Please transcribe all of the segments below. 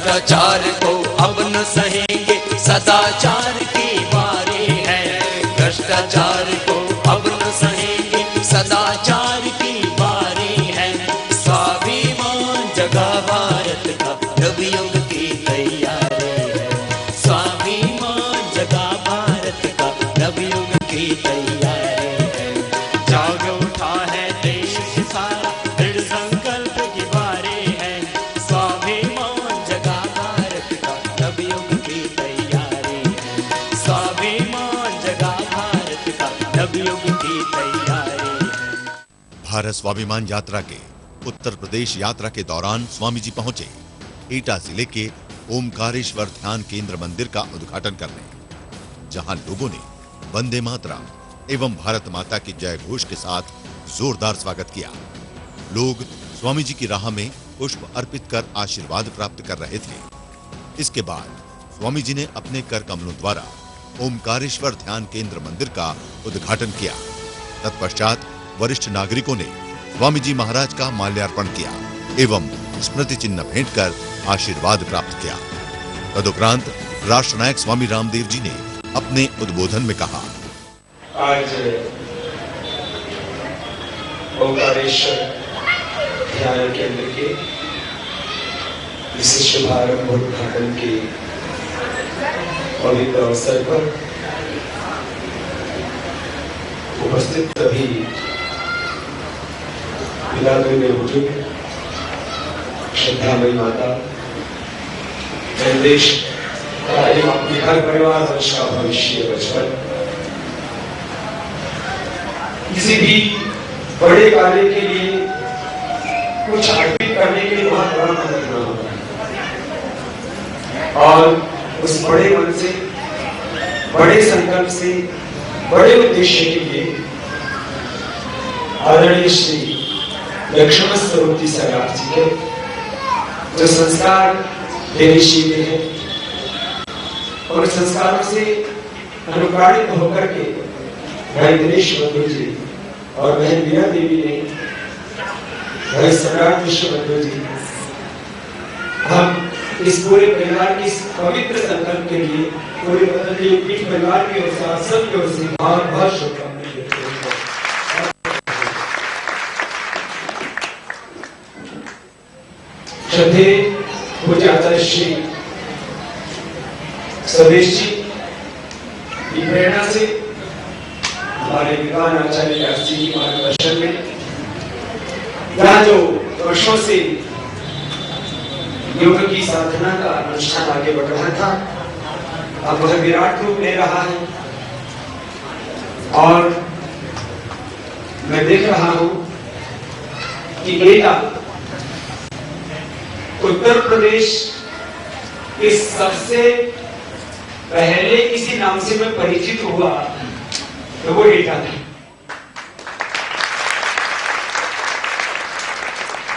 भ्रष्टाचार को अब न सहेंगे, सदाचार की बारी है। भ्रष्टाचार को अब न सहेंगे, सदाचार की बारी है। स्वाभिमान जगा भारत का, नवयुग की तैयारी है। स्वाभिमान जगा भारत का, नवयुग की तैयारी है। जाग उठा है देश सारा, दृढ़ संकल्प की बारी है। स्वाभिमान जगा भारत का, नवयुग की तैयारी है। स्वाभिमान जगा भारत का, नवयुग की तैयारी है। भारत स्वाभिमान यात्रा के उत्तर प्रदेश यात्रा के दौरान स्वामी जी पहुंचे एटा जिले के ओमकारेश्वर ध्यान केंद्र मंदिर का उद्घाटन करने, जहां लोगों ने वंदे मातरम एवं भारत माता की जय घोष के साथ जोरदार स्वागत किया। लोग स्वामी जी की राह में पुष्प अर्पित कर आशीर्वाद प्राप्त कर रहे थे। इसके बाद स्वामी जी ने अपने कर कमलों द्वारा ओमकारेश्वर ध्यान केंद्र मंदिर का उद्घाटन किया। तत्पश्चात वरिष्ठ नागरिकों ने स्वामी जी महाराज का माल्यार्पण किया एवं स्मृति चिन्ह भेंट कर आशीर्वाद प्राप्त किया। तदुपरांत राष्ट्र नायक स्वामी रामदेव जी ने अपने उद्बोधन में कहा, आज ओंकारेश्वर ध्यान केंद्र के विशिष्ट शुभारंभ उद्घाटन के पवित्र अवसर पर उपस्थित सभी पितामही में बुजुर्ग, श्रद्धामयी माता, देश एवं अपने घर परिवार वंश का भविष्य बचपन, किसी भी बड़े कार्य के लिए कुछ अर्पित करने के लिए बहुत बड़ा मन रखना होता है और उस बड़े मन से, बड़े संकल्प से, बड़े उद्देश्य के लिए आदरणीय श्री लक्ष्मण स्वरूप जी सरकार जी के जो संस्कार देवीशील है और संस्कारों से अनुप्राणित होकर के भाई दिनेश बंधु जी और बहन मीरा देवी ने, भाई सम्राट विश्व बंधु जी, हम इस पूरे परिवार की इस पवित्र संकल्प के लिए पूरे पतंजलि पीठ परिवार की ओर से आप सबकी ओर से बहुत बहुत शुभकामनाएं देते हैं। श्रद्धेय पूज्य आचार्य श्री स्वदेश जी की प्रेरणा से हमारे विद्वान आचार्य व्यास जी की मार्गदर्शन में यहाँ जो वर्षों से योग की साधना का अनुष्ठान आगे बढ़ रहा था, अब वह विराट रूप ले रहा है और मैं देख रहा हूं कि एटा उत्तर प्रदेश के सबसे पहले किसी नाम से मैं परिचित हुआ तो वो एटा था।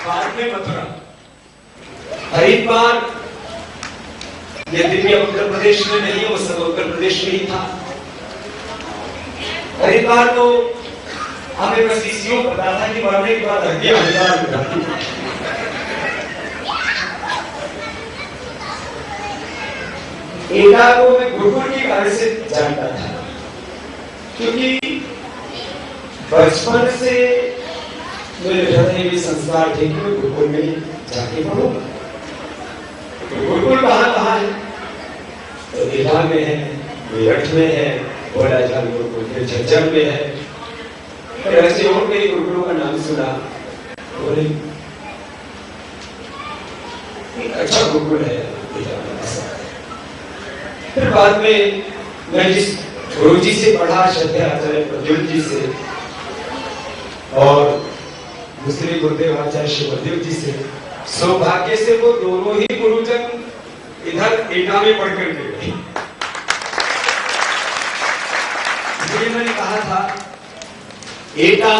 बाद में मथुरा, हरिद्वार यद्यपि उत्तर प्रदेश में नहीं है, वो सब उत्तर प्रदेश में ही था। हरिद्वार तो हमें बस इसी को पता था कि मरने के बाद हरिद्वार में एटा को मैं गुरुकुल की कार्य से जानता था, क्योंकि बचपन से मेरे हृदय में संस्कार थे कि मैं गुरुकुल में जाके पढ़ूंगा। गुरुकुल कहाँ है? तो एटा में है, मेरठ में है, बोला जा गुरुकुल झज्जर में है, और ऐसे और कई गुरुकुलों का नाम सुना। बोले अच्छा गुरुकुल है। फिर बाद में मैं जिस गुरु जी से पढ़ा, श्रद्धेय आचार्य प्रद्युम्न जी से, और दूसरे गुरुदेव आचार्य श्री बलदेव जी से, सौभाग्य से वो दोनों ही गुरुजन इधर एटा में पढ़ कर गए। इसलिए मैंने कहा था एटा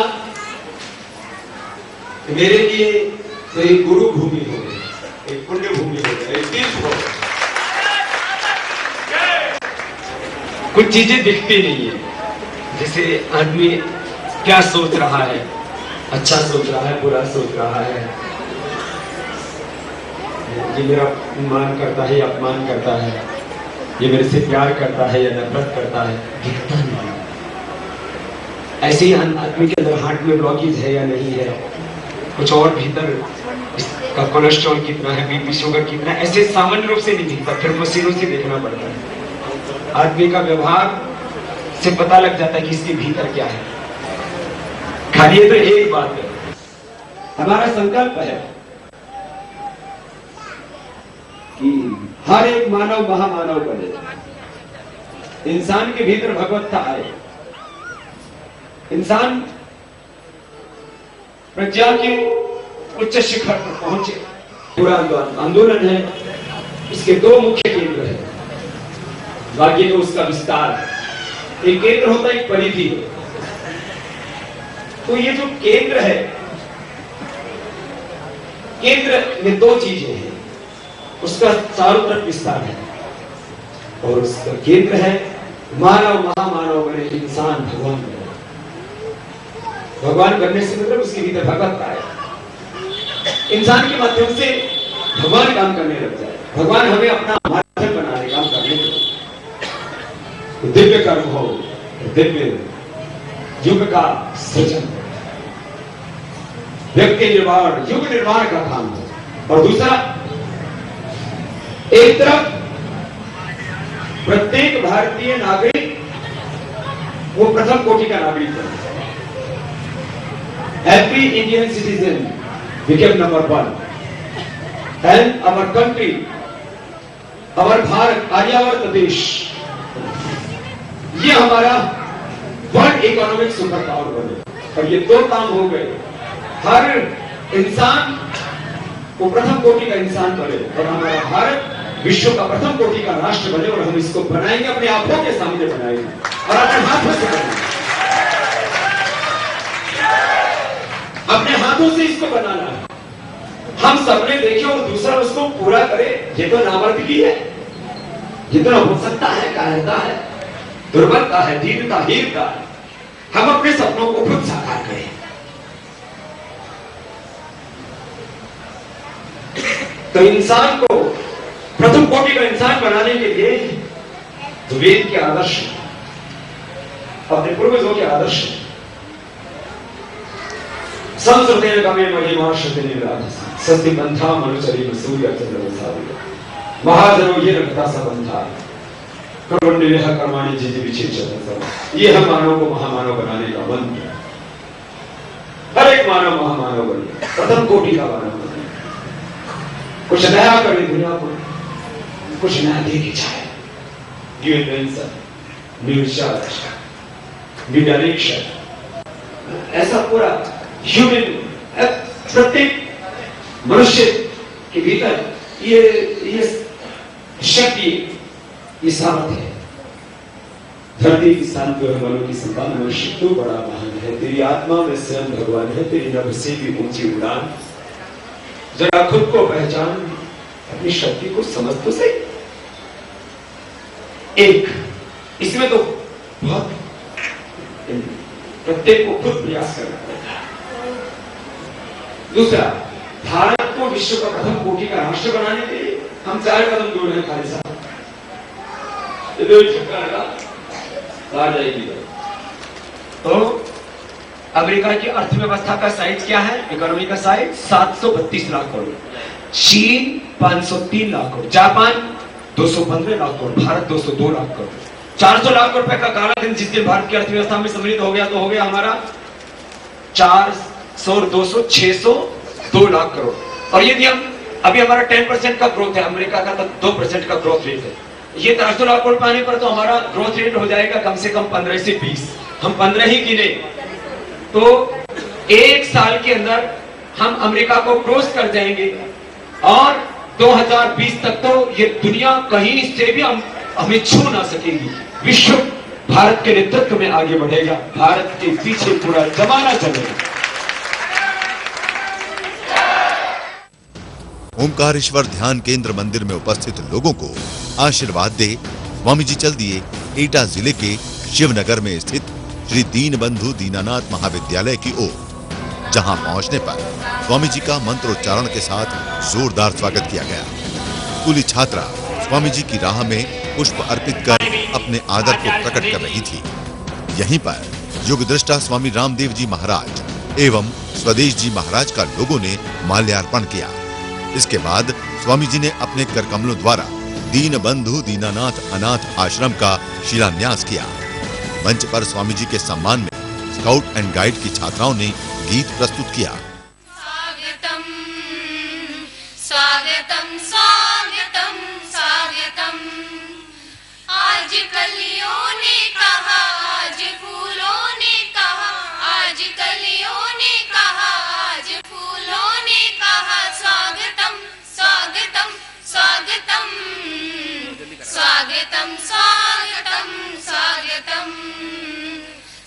मेरे लिए तो एक गुरु भूमि हो गई, एक पुण्य भूमि हो गई, एक तीर्थ हो गई। कुछ चीजें दिखती नहीं है, जैसे आदमी क्या सोच रहा है, अच्छा सोच रहा है, बुरा सोच रहा है, ये मेरा मान करता है या अपमान करता है, ये मेरे से प्यार करता है या नफरत करता है, दिखता नहीं। ऐसे ही आदमी के अंदर हार्ट में ब्लॉकेज है या नहीं है, कुछ और भीतर इसका कोलेस्ट्रॉल कितना है, बीपी शुगर कितना है, ऐसे सामान्य रूप से नहीं दिखता, फिर मशीनों से देखना पड़ता है। आदमी का व्यवहार से पता लग जाता है कि इसके भीतर क्या है। खाली तो एक बात है, हमारा संकल्प है कि हर एक मानव महामानव बने, इंसान के भीतर भगवत्ता आए, इंसान प्रज्ञा के उच्च शिखर पर पहुंचे। पूरा आंदोलन है, इसके दो मुख्य केंद्र हैं, बाकी तो उसका विस्तार है। एक केंद्र होता है, एक परिधि। तो ये जो केंद्र है, केंद्र में दो चीजें हैं, उसका चारों तरफ विस्तार है, और उसका केंद्र है मानव महामानव बने, इंसान भगवान बने। भगवान बनने से मतलब उसके भीतर भगवत्ता है, इंसान के माध्यम से भगवान काम करने लग जाए, भगवान हमें अपना माध्यम बनाने काम करने दो। तो दिव्य कर्म हो, दिव्य युग का सृजन, व्यक्ति निर्माण, युग निर्माण का काम हो। और दूसरा, एक तरफ प्रत्येक भारतीय नागरिक वो प्रथम कोटि का नागरिक है। Every Indian citizen became number one, and our country, our Bharat, Aryavart देश, ये हमारा वर्ल्ड इकोनॉमिक सुपर पावर बने। और ये दो काम हो गए, हर इंसान वो प्रथम कोटि का इंसान बने, और हमारा भारत विश्व का प्रथम कोटि का राष्ट्र बने। और हम इसको बनाएंगे, अपने आंखों के सामने बनाएंगे और अपने हाथों से बनाएंगे, अपने हाथों से इसको बनाना है। हम सबने देखे और दूसरा उसको पूरा करे, ये तो नामर्दगी है, ये तो नपुंसकता है, कायरता है, दुर्बलता है, दीनता, हीनता है। हम अपने सपनों को खुद साकार करें। तो इंसान को प्रथम कोटि का इंसान बनाने के लिए तो वेद के आदर्श, अपने पूर्वजों के आदर्श, संस्कृतेन कमे महिमा श्रुतेन राधसा सत्य पंथा मनुचरी सूर्य चंद्र सावित्र महाजनो ये रखता सबंधा कर्मण्यः कर्माणि जिति विचेषण। ये हम मानव को महामानव बनाने का मंत्र। हर एक मानव महामानव बने, प्रथम कोटि का मानव बने, कुछ नया करे दुनिया को, कुछ नया दे के जाए। New invention, new research, new direction, ऐसा पूरा ह्यूमन, प्रत्येक मनुष्य के भीतर ये शक्ति, ये सामर्थ है। धरती की शांति और मनो की संतान, मनुष्य तो बड़ा महान है, तेरी आत्मा में स्वयं भगवान है, तेरी नभ से भी ऊंची उड़ान। जरा खुद को पहचान, अपनी शक्ति को समझ तो सही। एक इसमें तो बहुत प्रत्येक को खुद प्रयास करना पड़ता है। दूसरा, भारत को विश्व का प्रथम कोटि का राष्ट्र बनाने के लिए हम 4 कदम दूर हैं। खाली साहब आ जाएगी। तो अमेरिका की अर्थव्यवस्था का साइज क्या है? इकोनॉमी का साइज 732 लाख करोड़, चीन 503 लाख करोड़, जापान 215 लाख करोड़, भारत 202 लाख करोड़। 400 लाख रुपए का काला दिन जिस दिन भारत की अर्थव्यवस्था में सम्मिलित हो गया तो हो गया हमारा 400, 200, 602 लाख करोड़। और यदि हम अभी हमारा 10% का ग्रोथ है, अमेरिका का तो 2% का ग्रोथ रेट है। ये 400 लाख करोड़ पाने पर तो हमारा ग्रोथ रेट हो जाएगा कम से कम 15 से 20। हम 15 ही गिने तो एक साल के अंदर हम अमेरिका को क्रॉस कर जाएंगे। और 2020 तक तो ये दुनिया कहीं से भी हमें छू ना सकेगी। विश्व भारत के नेतृत्व में आगे बढ़ेगा, भारत के पीछे पूरा जमाना चलेगा। ओमकारेश्वर ध्यान केंद्र मंदिर में उपस्थित लोगों को आशीर्वाद दे स्वामी जी चल दिए एटा जिले के शिवनगर में स्थित श्री दीनबंधु दीनानाथ महाविद्यालय की ओर। जहां पहुंचने पर स्वामी जी का मंत्रोच्चारण के साथ जोरदार स्वागत किया गया। स्कूली छात्रा स्वामी जी की राह में पुष्प अर्पित कर अपने आदर को प्रकट कर रही थी। यहीं पर युगदृष्टा स्वामी रामदेव जी महाराज एवं स्वदेश जी महाराज का लोगों ने माल्यार्पण किया। इसके बाद स्वामी जी ने अपने करकमलों द्वारा दीन बंधु दीनानाथ अनाथ आश्रम का शिलान्यास किया। मंच पर स्वामी जी के सम्मान में स्काउट एंड गाइड की छात्राओं ने गीत प्रस्तुत किया। स्वागतम स्वागतम स्वागतम स्वागतम, आज कलियों ने कहा, आज फूलों ने कहा, आज कलियों ने कहा, आज फूलों ने कहा, स्वागतम स्वागतम स्वागतम स्वागतम स्वागतम स्वागतम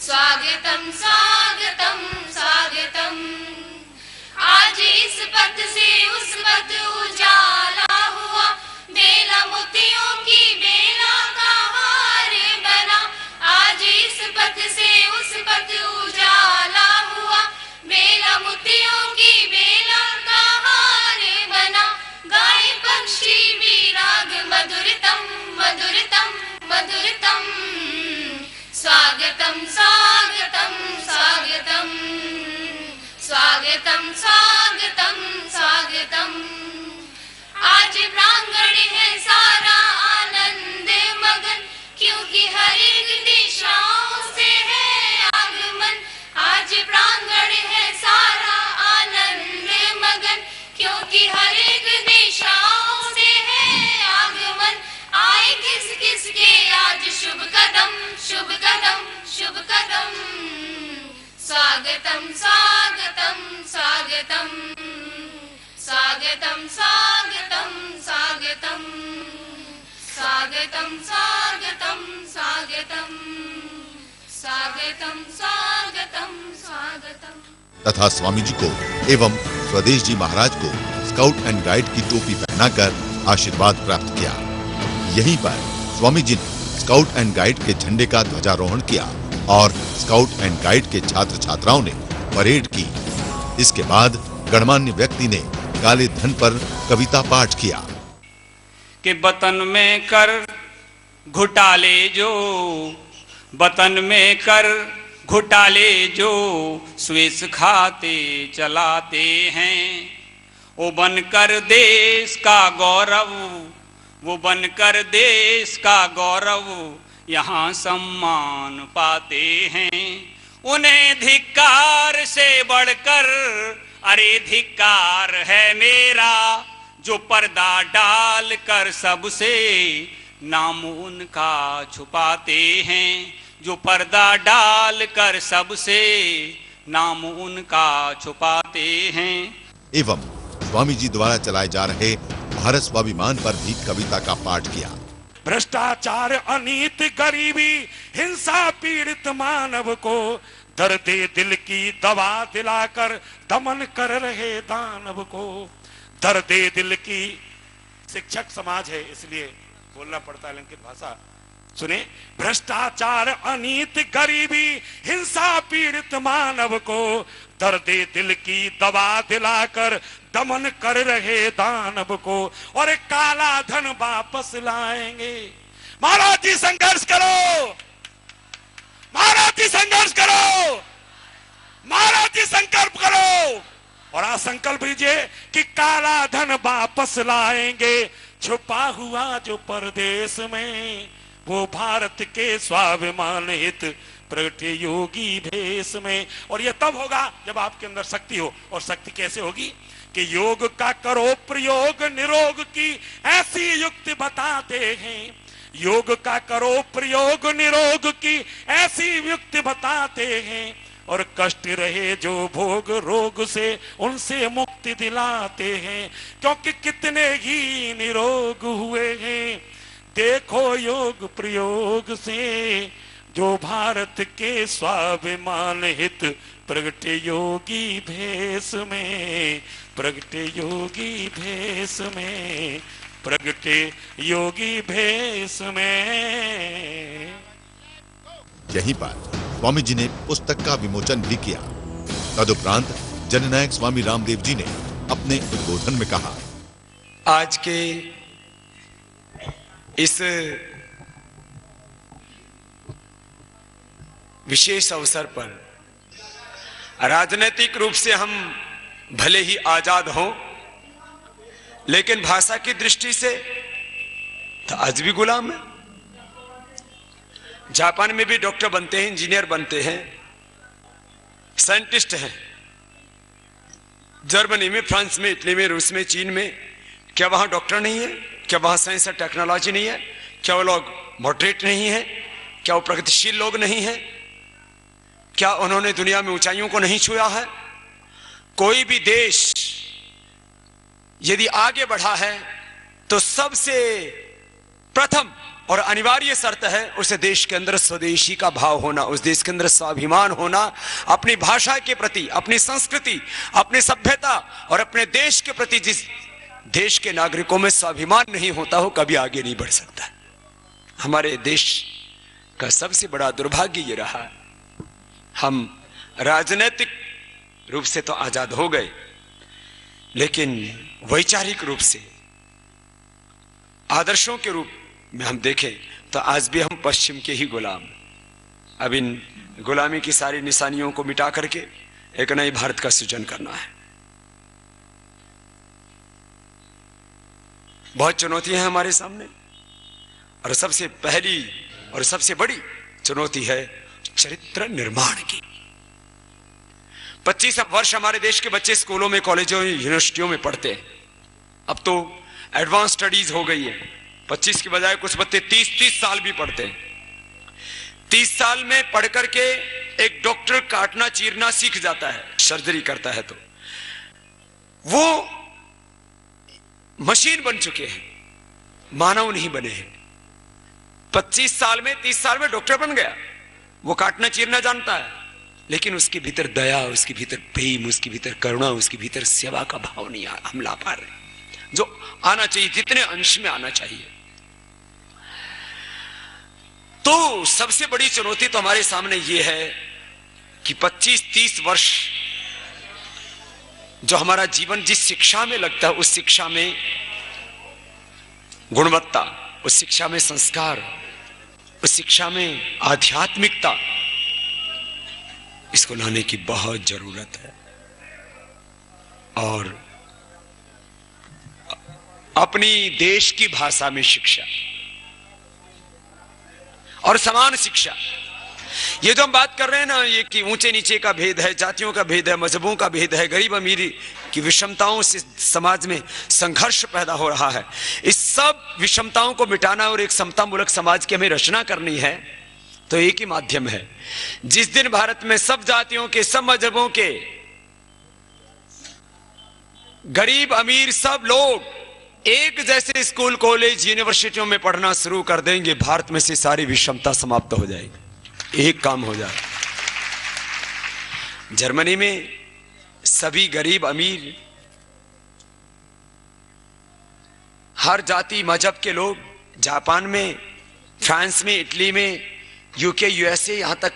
स्वागतम स्वागतम स्वागतम। आज इस पथ से उस पथ उजाला हुआ, बेला मोतियों की बेला का हार बना। आज इस पथ से उस पथ उजाला हुआ, बेला मोतियों की बेला का हार बना। गाय पक्षी भी राग मधुरतम मधुरतम मधुरतम, स्वागतम स्वागतम स्वागतम स्वागतम स्वागतम स्वागतम। आज प्रांगण है सारा आनंद मगन, क्योंकि हर एक दिशाओं से है आगमन। आज प्रांगण है सारा आनंद मगन, क्योंकि हर एक दिशाओं से है आगमन। आए किस किस के आज शुभ कदम शुभ कदम शुभ कदम, स्वागतम स्वागतम स्वागतम स्वागतम स्वागतम स्वागतम स्वागतम स्वागतम स्वागतम स्वागतम स्वागतम स्वागतम। तथा स्वामी जी को एवं स्वदेश जी महाराज को स्काउट एंड गाइड की टोपी पहनाकर आशीर्वाद प्राप्त किया। यहीं पर स्वामी जी ने स्काउट एंड गाइड के झंडे का ध्वजारोहण किया और स्काउट एंड गाइड के छात्र छात्राओं ने परेड की। इसके बाद गणमान्य व्यक्ति ने काले धन पर कविता पाठ किया कि वतन में कर घुटाले जो, वतन में कर घुटाले जो, स्वेश खाते चलाते हैं। वो बनकर देश का गौरव, वो बनकर देश का गौरव, यहाँ सम्मान पाते हैं। उन्हें धिक्कार से बढ़कर, अरे धिक्कार है मेरा, जो पर्दा डाल कर सबसे नाम उनका छुपाते हैं। जो पर्दा डाल कर सबसे नाम उनका छुपाते हैं। एवं स्वामी जी द्वारा चलाए जा रहे भारत स्वाभिमान पर भी कविता का पाठ किया। भ्रष्टाचार, अनीति, गरीबी, हिंसा पीड़ित मानव को दर्द दिल की दवा दिलाकर दमन कर रहे दानव को। दर्द दिल की, शिक्षक समाज है इसलिए बोलना पड़ता है लेकिन भाषा सुने। भ्रष्टाचार, अनीति, गरीबी, हिंसा पीड़ित मानव को दर्द दिल की दवा दिलाकर दमन कर रहे दानव को, और एक काला धन वापस लाएंगे। महाराज जी संघर्ष करो, महाराज जी संघर्ष करो, महाराज जी संकल्प करो और आज संकल्प लीजिए कि काला धन वापस लाएंगे। छुपा हुआ जो परदेश में, वो भारत के स्वाभिमान हित प्रगटे योगी भेष में। और ये तब होगा जब आपके अंदर शक्ति हो। और शक्ति कैसे होगी कि योग का करो प्रयोग, निरोग की ऐसी युक्ति बताते हैं। योग का करो प्रयोग, निरोग की ऐसी युक्ति बताते हैं। और कष्ट रहे जो भोग रोग से, उनसे मुक्ति दिलाते हैं। क्योंकि कितने ही निरोग हुए हैं, देखो योग प्रयोग से, जो भारत के स्वाभिमान हित प्रगटे योगी भेष में, प्रगटे योगी भेष में, प्रगटे योगी भेष में। यहीं पर स्वामी जी ने पुस्तक का विमोचन भी किया। तदुपरांत जननायक स्वामी रामदेव जी ने अपने उद्बोधन में कहा, आज के इस विशेष अवसर पर राजनीतिक रूप से हम भले ही आजाद हों, लेकिन भाषा की दृष्टि से तो आज भी गुलाम है। जापान में भी डॉक्टर बनते हैं, इंजीनियर बनते हैं, साइंटिस्ट हैं। जर्मनी में, फ्रांस में, इटली में, रूस में, चीन में, क्या वहां डॉक्टर नहीं है? क्या वहां साइंस और टेक्नोलॉजी नहीं है? क्या वो लोग मॉडरेट नहीं है? क्या वो प्रगतिशील लोग नहीं है? क्या उन्होंने दुनिया में ऊंचाइयों को नहीं छुआ है? कोई भी देश यदि आगे बढ़ा है तो सबसे प्रथम और अनिवार्य शर्त है उस देश के अंदर स्वदेशी का भाव होना, उस देश के अंदर स्वाभिमान होना। अपनी भाषा के प्रति, अपनी संस्कृति, अपनी सभ्यता और अपने देश के प्रति जिस देश के नागरिकों में स्वाभिमान नहीं होता हो, कभी आगे नहीं बढ़ सकता। हमारे देश का सबसे बड़ा दुर्भाग्य ये रहा, हम राजनीतिक रूप से तो आजाद हो गए, लेकिन वैचारिक रूप से, आदर्शों के रूप में हम देखें तो आज भी हम पश्चिम के ही गुलाम। अब इन गुलामी की सारी निशानियों को मिटा करके एक नए भारत का सृजन करना है। बहुत चुनौतियां हैं हमारे सामने, और सबसे पहली और सबसे बड़ी चुनौती है चरित्र निर्माण की। 25 वर्ष हमारे देश के बच्चे स्कूलों में, कॉलेजों, यूनिवर्सिटियों में पढ़ते हैं। अब तो एडवांस स्टडीज हो गई है। 25 की बजाय कुछ बच्चे 30 साल भी पढ़ते हैं। 30 साल में पढ़ करके एक डॉक्टर काटना चीरना सीख जाता है, सर्जरी करता है, तो वो मशीन बन चुके हैं, मानव नहीं बने हैं। 25 साल में, 30 साल में डॉक्टर बन गया, वो काटना चीरना जानता है, लेकिन उसके भीतर दया, उसके भीतर प्रेम, उसके भीतर करुणा, उसके भीतर सेवा का भाव नहीं हम ला पा रहे, जो आना चाहिए, जितने अंश में आना चाहिए। तो सबसे बड़ी चुनौती तो हमारे सामने ये है कि 25-30 वर्ष जो हमारा जीवन जिस शिक्षा में लगता है, उस शिक्षा में गुणवत्ता, उस शिक्षा में संस्कार, उस शिक्षा में आध्यात्मिकता, इसको लाने की बहुत जरूरत है। और अपनी देश की भाषा में शिक्षा और समान शिक्षा। ये जो हम बात कर रहे हैं ना, ये कि ऊंचे नीचे का भेद है, जातियों का भेद है, मजहबों का भेद है, गरीब अमीरी की विषमताओं से समाज में संघर्ष पैदा हो रहा है। इस सब विषमताओं को मिटाना और एक समतामूलक समाज की हमें रचना करनी है, तो एक ही माध्यम है। जिस दिन भारत में सब जातियों के, सब मजहबों के, गरीब अमीर सब लोग एक जैसे स्कूल, कॉलेज, यूनिवर्सिटियों में पढ़ना शुरू कर देंगे, भारत में से सारी विषमता समाप्त हो जाएगी। एक काम हो जाए। जर्मनी में सभी गरीब अमीर, हर जाति मजहब के लोग, जापान में, फ्रांस में, इटली में, यूके, यूएसए, यहां तक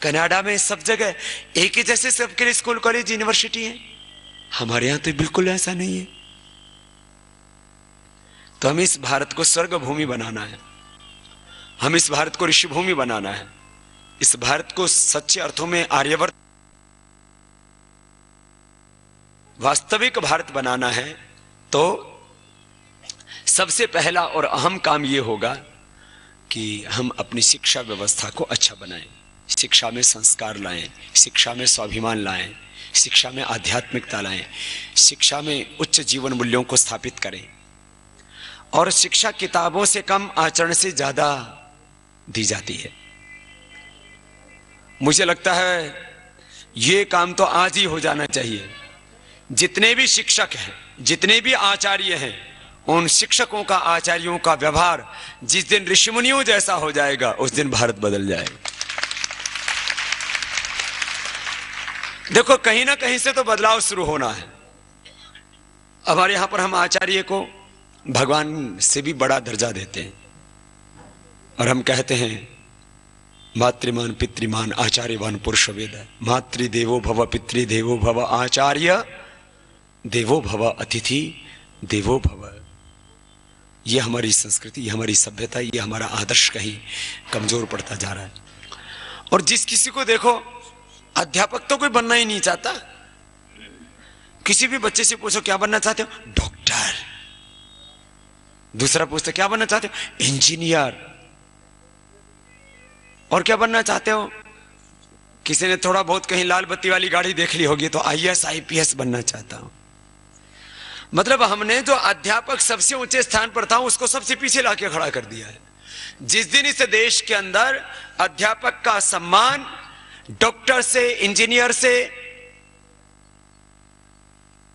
कनाडा में, सब जगह एक ही जैसे सबके लिए स्कूल, कॉलेज, यूनिवर्सिटी है। हमारे यहां तो बिल्कुल ऐसा नहीं है। तो हमें इस भारत को स्वर्ग भूमि बनाना है, हम इस भारत को ऋषि भूमि बनाना है, इस भारत को सच्चे अर्थों में आर्यवर्त, वास्तविक भारत बनाना है। तो सबसे पहला और अहम काम यह होगा कि हम अपनी शिक्षा व्यवस्था को अच्छा बनाएं, शिक्षा में संस्कार लाएं, शिक्षा में स्वाभिमान लाएं, शिक्षा में आध्यात्मिकता लाएं, शिक्षा में उच्च जीवन मूल्यों को स्थापित करें। और शिक्षा किताबों से कम, आचरण से ज्यादा दी जाती है। मुझे लगता है यह काम तो आज ही हो जाना चाहिए। जितने भी शिक्षक हैं, जितने भी आचार्य हैं, उन शिक्षकों का, आचार्यों का व्यवहार जिस दिन ऋषिमुनियों जैसा हो जाएगा, उस दिन भारत बदल जाएगा। देखो, कहीं ना कहीं से तो बदलाव शुरू होना है। हमारे यहां पर हम आचार्य को भगवान से भी बड़ा दर्जा देते हैं, और हम कहते हैं मातृमान पितृमान आचार्यवान पुरुष वेद। मातृदेवो भव पितृदेवो भव आचार्य देवो भव अतिथि देवो भव। ये हमारी संस्कृति, ये हमारी सभ्यता, ये हमारा आदर्श कहीं कमजोर पड़ता जा रहा है। और जिस किसी को देखो अध्यापक तो कोई बनना ही नहीं चाहता। किसी भी बच्चे से पूछो क्या बनना चाहते हो, डॉक्टर। दूसरा पूछते क्या बनना चाहते हो, इंजीनियर। और क्या बनना चाहते हो, किसी ने थोड़ा बहुत कहीं लाल बत्ती वाली गाड़ी देख ली होगी तो आईएएस आईपीएस बनना चाहता हूं। मतलब हमने जो अध्यापक सबसे ऊंचे स्थान पर था उसको सबसे पीछे लाके खड़ा कर दिया है। जिस दिन इस देश के अंदर अध्यापक का सम्मान डॉक्टर से इंजीनियर से,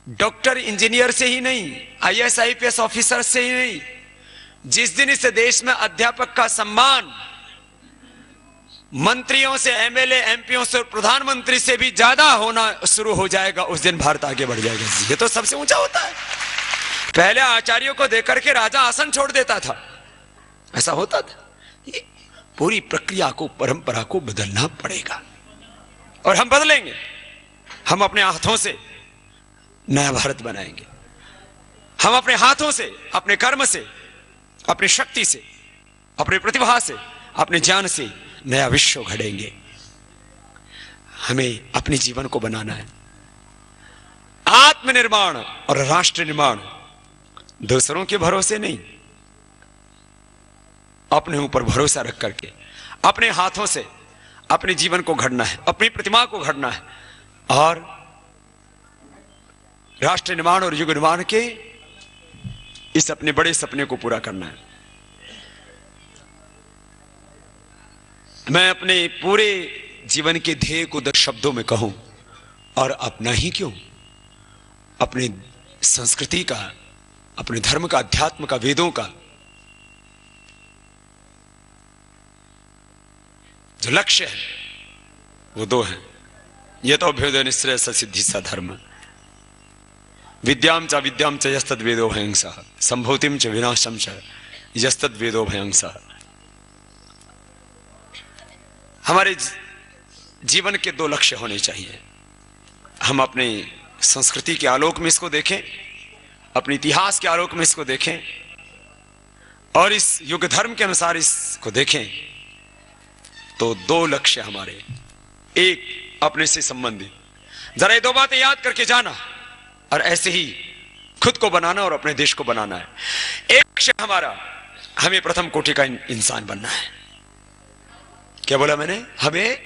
डॉक्टर इंजीनियर से ही नहीं, आईएएस आईपीएस ऑफिसर से ही नहीं, जिस दिन इस देश में अध्यापक का सम्मान मंत्रियों से, एमएलए एमपीओ से, प्रधानमंत्री से भी ज्यादा होना शुरू हो जाएगा, उस दिन भारत आगे बढ़ जाएगा। ये तो सबसे ऊंचा होता है। पहले आचार्यों को देकर के राजा आसन छोड़ देता था, ऐसा होता था। ये पूरी प्रक्रिया को, परंपरा को बदलना पड़ेगा और हम बदलेंगे। हम अपने हाथों से नया भारत बनाएंगे। हम अपने हाथों से, अपने कर्म से, अपनी शक्ति से, अपनी प्रतिभा से, अपने ज्ञान से नया विश्व घड़ेंगे। हमें अपने जीवन को बनाना है। आत्मनिर्माण और राष्ट्र निर्माण दूसरों के भरोसे नहीं, अपने ऊपर भरोसा रख करके अपने हाथों से अपने जीवन को घड़ना है, अपनी प्रतिमा को घड़ना है और राष्ट्र निर्माण और युग निर्माण के इस अपने बड़े सपने को पूरा करना है। मैं अपने पूरे जीवन के ध्येय को 10 शब्दों में कहूं और अपना ही क्यों, अपने संस्कृति का, अपने धर्म का, अध्यात्म का, वेदों का जो लक्ष्य है वो 2 हैं। ये तो अभ्युदय निश्चय सिद्धि सा धर्म। विद्याम च यस्तद वेदो भयंसः संभूतिम च विनाशम च यस्तद वेदो भयंसः। हमारे जीवन के 2 लक्ष्य होने चाहिए। हम अपने संस्कृति के आलोक में इसको देखें, अपने इतिहास के आलोक में इसको देखें और इस युग धर्म के अनुसार इसको देखें तो 2 लक्ष्य हमारे। एक अपने से संबंधित, जरा ये 2 बातें याद करके जाना और ऐसे ही खुद को बनाना और अपने देश को बनाना है। एक लक्ष्य हमारा, हमें प्रथम कोटि का इंसान बनना है। क्या बोला मैंने, हमें,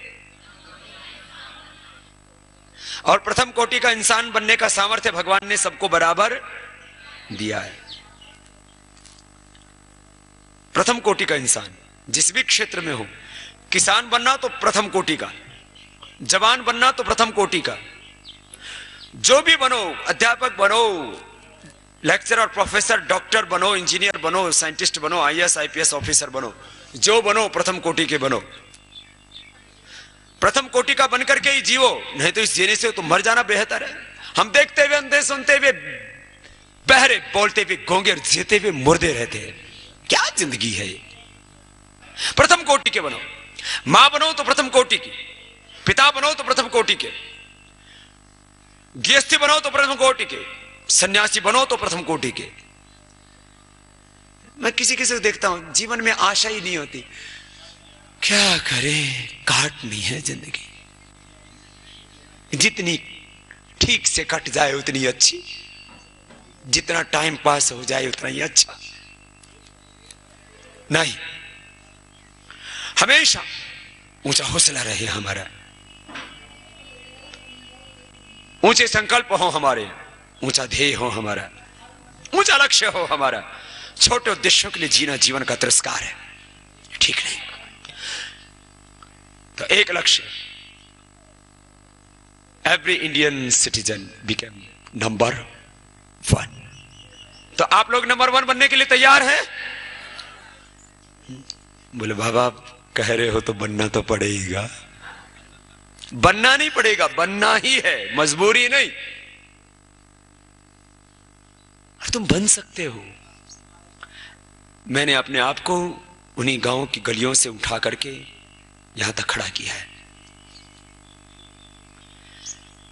और प्रथम कोटि का इंसान बनने का सामर्थ्य भगवान ने सबको बराबर दिया है। प्रथम कोटि का इंसान जिस भी क्षेत्र में हो, किसान बनना तो प्रथम कोटि का, जवान बनना तो प्रथम कोटि का, जो भी बनो, अध्यापक बनो, लेक्चरर, प्रोफेसर, डॉक्टर बनो, इंजीनियर बनो, साइंटिस्ट बनो, आईएएस आईपीएस ऑफिसर बनो, जो बनो प्रथम कोटि के बनो। प्रथम कोटि का बनकर के ही जीवो, नहीं तो इस जीने से तो मर जाना बेहतर है। हम देखते हुए अंधे, सुनते हुए बहरे, बोलते हुए गूंगे और जीते हुए मुर्दे रहते हैं। क्या जिंदगी है ये। प्रथम कोटि के बनो, मां बनो तो प्रथम कोटि की, पिता बनो तो प्रथम कोटि के, गृहस्थी बनो तो प्रथम कोटि के, सन्यासी बनो तो प्रथम कोटि के। मैं किसी किसी को देखता हूं जीवन में आशा ही नहीं होती, क्या करें, काटनी है जिंदगी, जितनी ठीक से कट जाए उतनी अच्छी, जितना टाइम पास हो जाए उतना ही अच्छा। नहीं, हमेशा ऊंचा हौसला रहे हमारा, ऊंचे संकल्प हो हमारे, ऊंचा ध्येय हो हमारा, ऊंचा लक्ष्य हो हमारा। छोटे उद्देश्यों के लिए जीना जीवन का तिरस्कार है, ठीक नहीं। तो एक लक्ष्य, every Indian citizen became number 1। तो आप लोग नंबर 1 बनने के लिए तैयार हैं? बोले बाबा कह रहे हो तो बनना तो पड़ेगा। बनना नहीं पड़ेगा, बनना ही है, मजबूरी नहीं। और तुम बन सकते हो। मैंने अपने आप को उन्हीं गांव की गलियों से उठा करके यहां तक खड़ा किया है।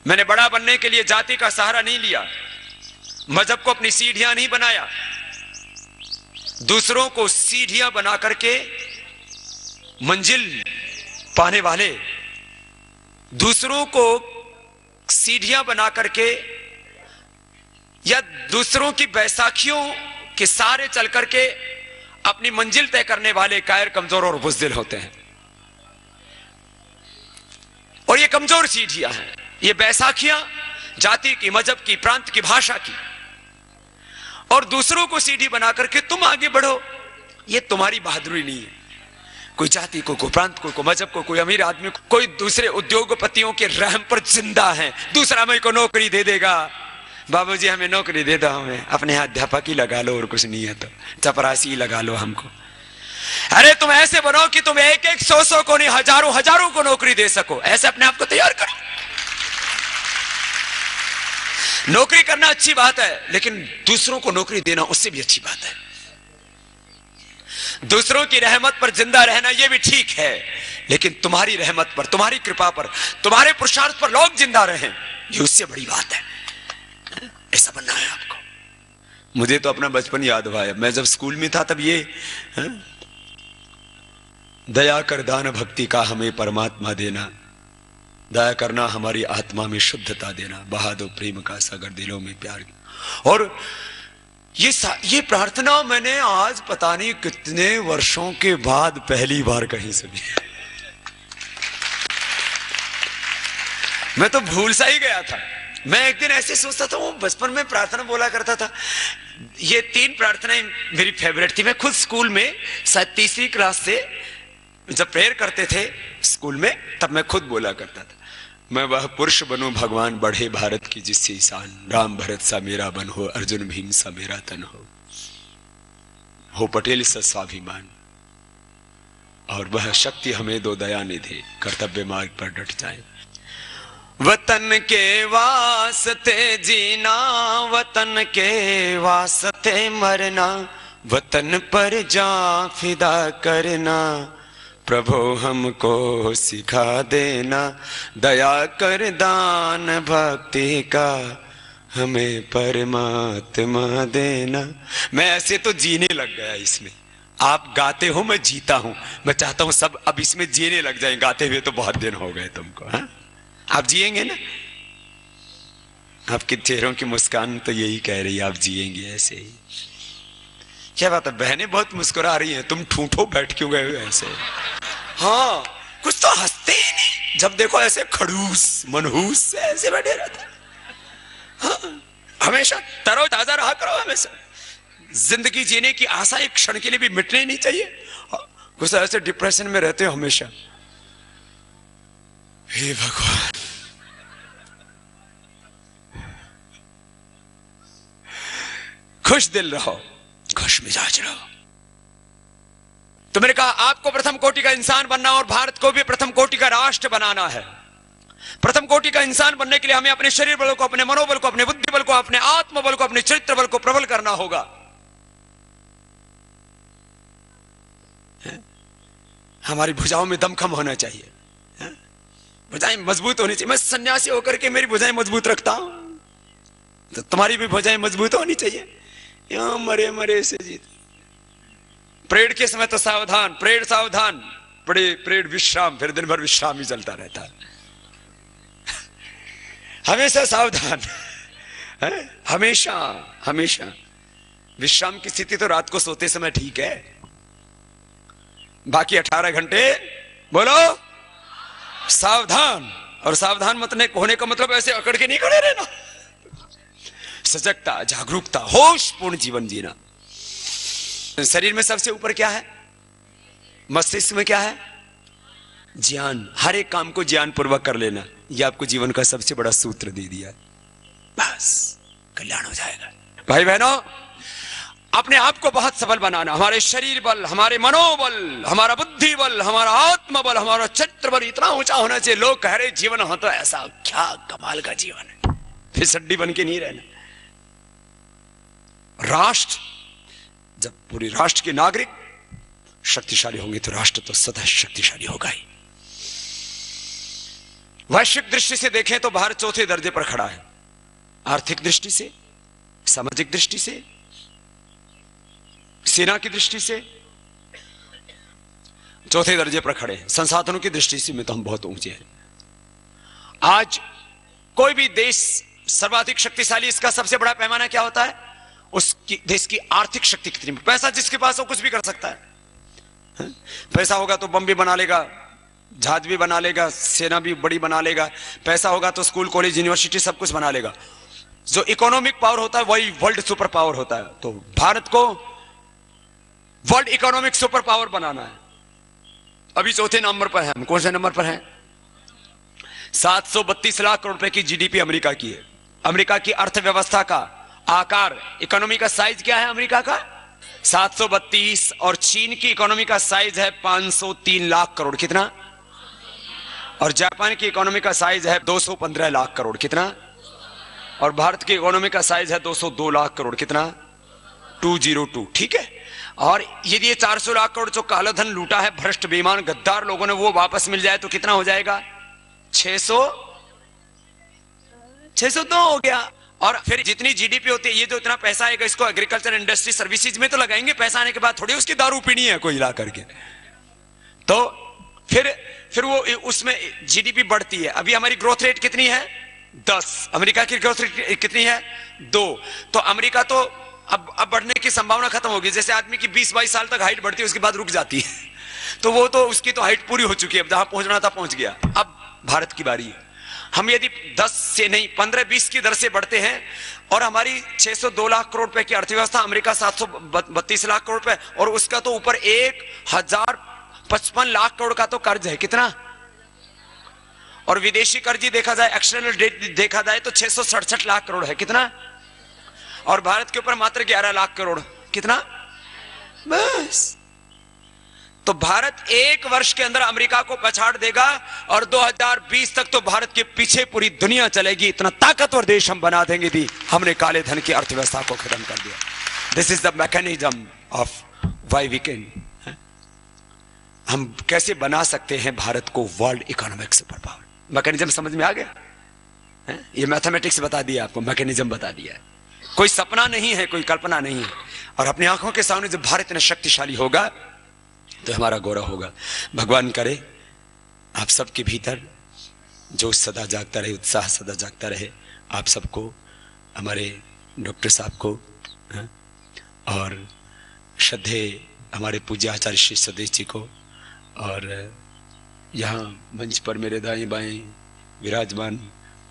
मैंने बड़ा बनने के लिए जाति का सहारा नहीं लिया, मजहब को अपनी सीढ़ियां नहीं बनाया, दूसरों को सीढ़ियां बना करके मंजिल पाने वाले, दूसरों को सीढ़ियां बना करके या दूसरों की बैसाखियों के सहारे चल करके अपनी मंजिल तय करने वाले कायर, कमजोर और बुज़दिल होते हैं। और ये कमजोर सीढ़ियां हैं, ये बैसाखियां जाति की, मजहब की, प्रांत की, भाषा की, और दूसरों को सीढ़ी बना करके तुम आगे बढ़ो, ये तुम्हारी बहादुरी नहीं है। कोई जाति को, कोई प्रांत को, कोई मजहब को, कोई अमीर आदमी को, कोई दूसरे उद्योगपतियों के रहम पर जिंदा है। दूसरा मेरे को नौकरी दे देगा, बाबूजी हमें नौकरी दे दो, हमें अपने यहाँ अध्यापक ही लगा लो और कुछ नहीं है तो चपरासी ही लगा लो हमको। अरे तुम ऐसे बनो कि तुम एक एक, सौ सौ को नहीं, हजारों हजारों को नौकरी दे सको, ऐसे अपने आप को तैयार करो। नौकरी करना अच्छी बात है, लेकिन दूसरों को नौकरी देना उससे भी अच्छी बात है। दूसरों की रहमत पर जिंदा रहना यह भी ठीक है, लेकिन तुम्हारी रहमत पर, तुम्हारी कृपा पर, तुम्हारे पुरुषार्थ पर लोग जिंदा रहें, ये उससे बड़ी बात है। ऐसा बनना है आपको। मुझे तो अपना बचपन याद हुआ है, मैं जब स्कूल में था तब ये दया कर दान भक्ति का हमें परमात्मा देना, दया करना हमारी आत्मा में शुद्धता देना, बहा दो प्रेम का सागर दिलों में प्यार। और ये प्रार्थना मैंने आज पता नहीं कितने वर्षों के बाद पहली बार कहीं सुनी। मैं तो भूल सा ही गया था। मैं एक दिन ऐसे सोचता था, वो बचपन में प्रार्थना बोला करता था, ये 3 प्रार्थनाएं मेरी फेवरेट थी। मैं खुद स्कूल में शायद 3री क्लास से जब प्रेयर करते थे स्कूल में, तब मैं खुद बोला करता था, मैं वह पुरुष बनूं भगवान बढ़े भारत की जिससे ईशान, राम भरत सा मेरा बन हो, अर्जुन भीम सा मेरा तन हो पटेल सा स्वाभिमान, और वह शक्ति हमें दो दया निधि, कर्तव्य मार्ग पर डट जाए। वतन के वास्ते जीना, वतन के वास्ते मरना, वतन पर जान फिदा करना, प्रभु हमको सिखा देना, दया कर दान भक्ति का हमें परमात्मा देना। मैं ऐसे तो जीने लग गया इसमें। आप गाते हो, मैं जीता हूं। मैं चाहता हूं सब अब इसमें जीने लग जाएं। गाते हुए तो बहुत दिन हो गए तुमको। हाँ, आप जिएंगे ना? आपके चेहरों की मुस्कान तो यही कह रही है, आप जिएंगे ऐसे ही। क्या बात है, बहनें बहुत मुस्कुरा रही हैं, तुम ठूठो बैठ क्यों गए हो ऐसे? हाँ, कुछ तो हंसते ही नहीं, जब देखो ऐसे खड़ूस मनहूस से ऐसे बैठे रहते। हाँ, हमेशा तरोताजा रहा करो, हमेशा जिंदगी जीने की आशा एक क्षण के लिए भी मिटनी नहीं चाहिए। कुछ ऐसे डिप्रेशन में रहते हो हमेशा। हे भगवान, खुश दिल रहो, खुश मिजाज रहो। तो मैंने कहा आपको प्रथम कोटि का इंसान बनना और भारत को भी प्रथम कोटि का राष्ट्र बनाना है। प्रथम कोटि का इंसान बनने के लिए हमें अपने शरीर बल को, अपने मनोबल को, अपने बुद्धि बल को, अपने आत्मबल को, अपने चरित्र बल को प्रबल करना होगा। हमारी भुजाओं में दमखम होना चाहिए, भुजाएं मजबूत होनी चाहिए। मैं सन्यासी होकर के मेरी भुजाएं मजबूत रखता हूं, तो तुम्हारी भी भुजाएं मजबूत होनी चाहिए। यहां मरे मरे से जीत। परेड के समय तो सावधान, परेड सावधान, परेड विश्राम, फिर दिन भर विश्राम ही चलता रहता है। हमेशा सावधान है, हमेशा हमेशा। विश्राम की स्थिति तो रात को सोते समय ठीक है, बाकी 18 घंटे बोलो सावधान। और सावधान मतलब होने का मतलब ऐसे अकड़ के नहीं खड़े रहना। सजगता, जागरूकता, होश पूर्ण जीवन जीना। शरीर में सबसे ऊपर क्या है? मस्तिष्क में क्या है? ज्ञान। हर एक काम को ज्ञान पूर्वक कर लेना, यह आपको जीवन का सबसे बड़ा सूत्र दे दिया। बस कल्याण हो जाएगा। भाई बहनों, अपने आप को बहुत सबल बनाना। हमारे शरीर बल, हमारे मनोबल, हमारा बुद्धि बल, हमारा आत्मबल, हमारा चित्र बल इतना ऊंचा होना चाहिए। लोग कह रहे जीवन हो तो ऐसा, क्या कमाल का जीवन है, फिर सड्डी बन के नहीं रहना। राष्ट्र, जब पूरे राष्ट्र के नागरिक शक्तिशाली होंगे तो राष्ट्र तो सदा शक्तिशाली होगा ही। वैश्विक दृष्टि से देखें तो भारत चौथे दर्जे पर खड़ा है। आर्थिक दृष्टि से, सामाजिक दृष्टि से, सेना की दृष्टि से चौथे दर्जे पर खड़े हैं। संसाधनों की दृष्टि से में तो हम बहुत ऊंचे हैं। आज कोई भी देश सर्वाधिक शक्तिशाली, इसका सबसे बड़ा पैमाना क्या होता है? उसकी देश की आर्थिक शक्ति कितनी। पैसा जिसके पास हो कुछ भी कर सकता है। पैसा होगा तो बम भी बना लेगा, जहाज भी बना लेगा, सेना भी बड़ी बना लेगा। पैसा होगा तो स्कूल, कॉलेज, यूनिवर्सिटी सब कुछ बना लेगा। जो इकोनॉमिक पावर होता है वही वर्ल्ड सुपर पावर होता है। तो भारत को वर्ल्ड इकोनॉमिक सुपर पावर बनाना है। अभी चौथे नंबर पर है हम। कौन से नंबर पर हैं? 732 लाख करोड़ रुपए की जीडीपी अमेरिका की है। अमेरिका की अर्थव्यवस्था का आकार, इकोनॉमी का साइज क्या है अमेरिका का? 732। और चीन की इकोनॉमी का साइज है 503 लाख करोड़। कितना? और जापान की इकोनॉमी का साइज है 215 लाख करोड़। कितना? और भारत की इकोनॉमी का साइज है 202 लाख करोड़। कितना? 202। ठीक है। और यदि ये 400 लाख करोड़ जो काला धन लूटा है भ्रष्ट बेईमान गद्दार लोगों ने, वो वापस मिल जाए तो कितना हो जाएगा? 602 हो गया। और फिर जितनी जीडीपी होती है, ये जो इतना पैसा आएगा इसको एग्रीकल्चर, इंडस्ट्री, सर्विसेज में तो लगाएंगे। पैसा आने के बाद थोड़ी उसकी दारू पीनी है कोई ला करके। तो फिर वो उसमें जीडीपी बढ़ती है। अभी हमारी ग्रोथ रेट कितनी है? 10। अमेरिका की ग्रोथ रेट कितनी है? 2। तो अमेरिका तो अब बढ़ने की संभावना खत्म होगी। जैसे आदमी की 20-22 साल तक हाइट बढ़ती है, उसके बाद रुक जाती है। तो वो तो उसकी तो हाइट पूरी हो चुकी है, अब जहां पहुंचना था पहुंच गया। अब भारत की बारी है। हम यदि 10 से नहीं 15-20 की दर से बढ़ते हैं और हमारी 602 लाख करोड़ रुपए की अर्थव्यवस्था, अमेरिका 732 लाख करोड़ रुपए, और उसका तो ऊपर 1055 लाख करोड़ का तो कर्ज है। कितना? और विदेशी कर्ज देखा जाए, एक्सटर्नल डेट देखा जाए तो 667 लाख करोड़ है। कितना? और भारत के ऊपर मात्र 11 लाख करोड़। कितना? बस। तो भारत 1 वर्ष के अंदर अमेरिका को पछाड़ देगा और 2020 तक तो भारत के पीछे पूरी दुनिया चलेगी। इतना ताकतवर देश हम बना देंगे यदि हमने काले धन की अर्थव्यवस्था को खत्म कर दिया। This is the mechanism of why we can. हम कैसे बना सकते हैं भारत को world economic super power. Mechanism समझ में आ गया? ये मैथमेटिक्स बता दिया आपको, मैकेनिज्म बता दिया है। कोई सपना नहीं है, कोई कल्पना नहीं है। और अपनी आंखों के सामने जब भारत इतना शक्तिशाली होगा तो हमारा गौरव होगा। भगवान करे आप सबके भीतर जो सदा जागता रहे, उत्साह सदा जागता रहे। आप सबको, हमारे डॉक्टर साहब को, और श्रद्धे हमारे पूज्य आचार्य श्री सदेश जी को, और यहाँ मंच पर मेरे दाएं बाएं विराजमान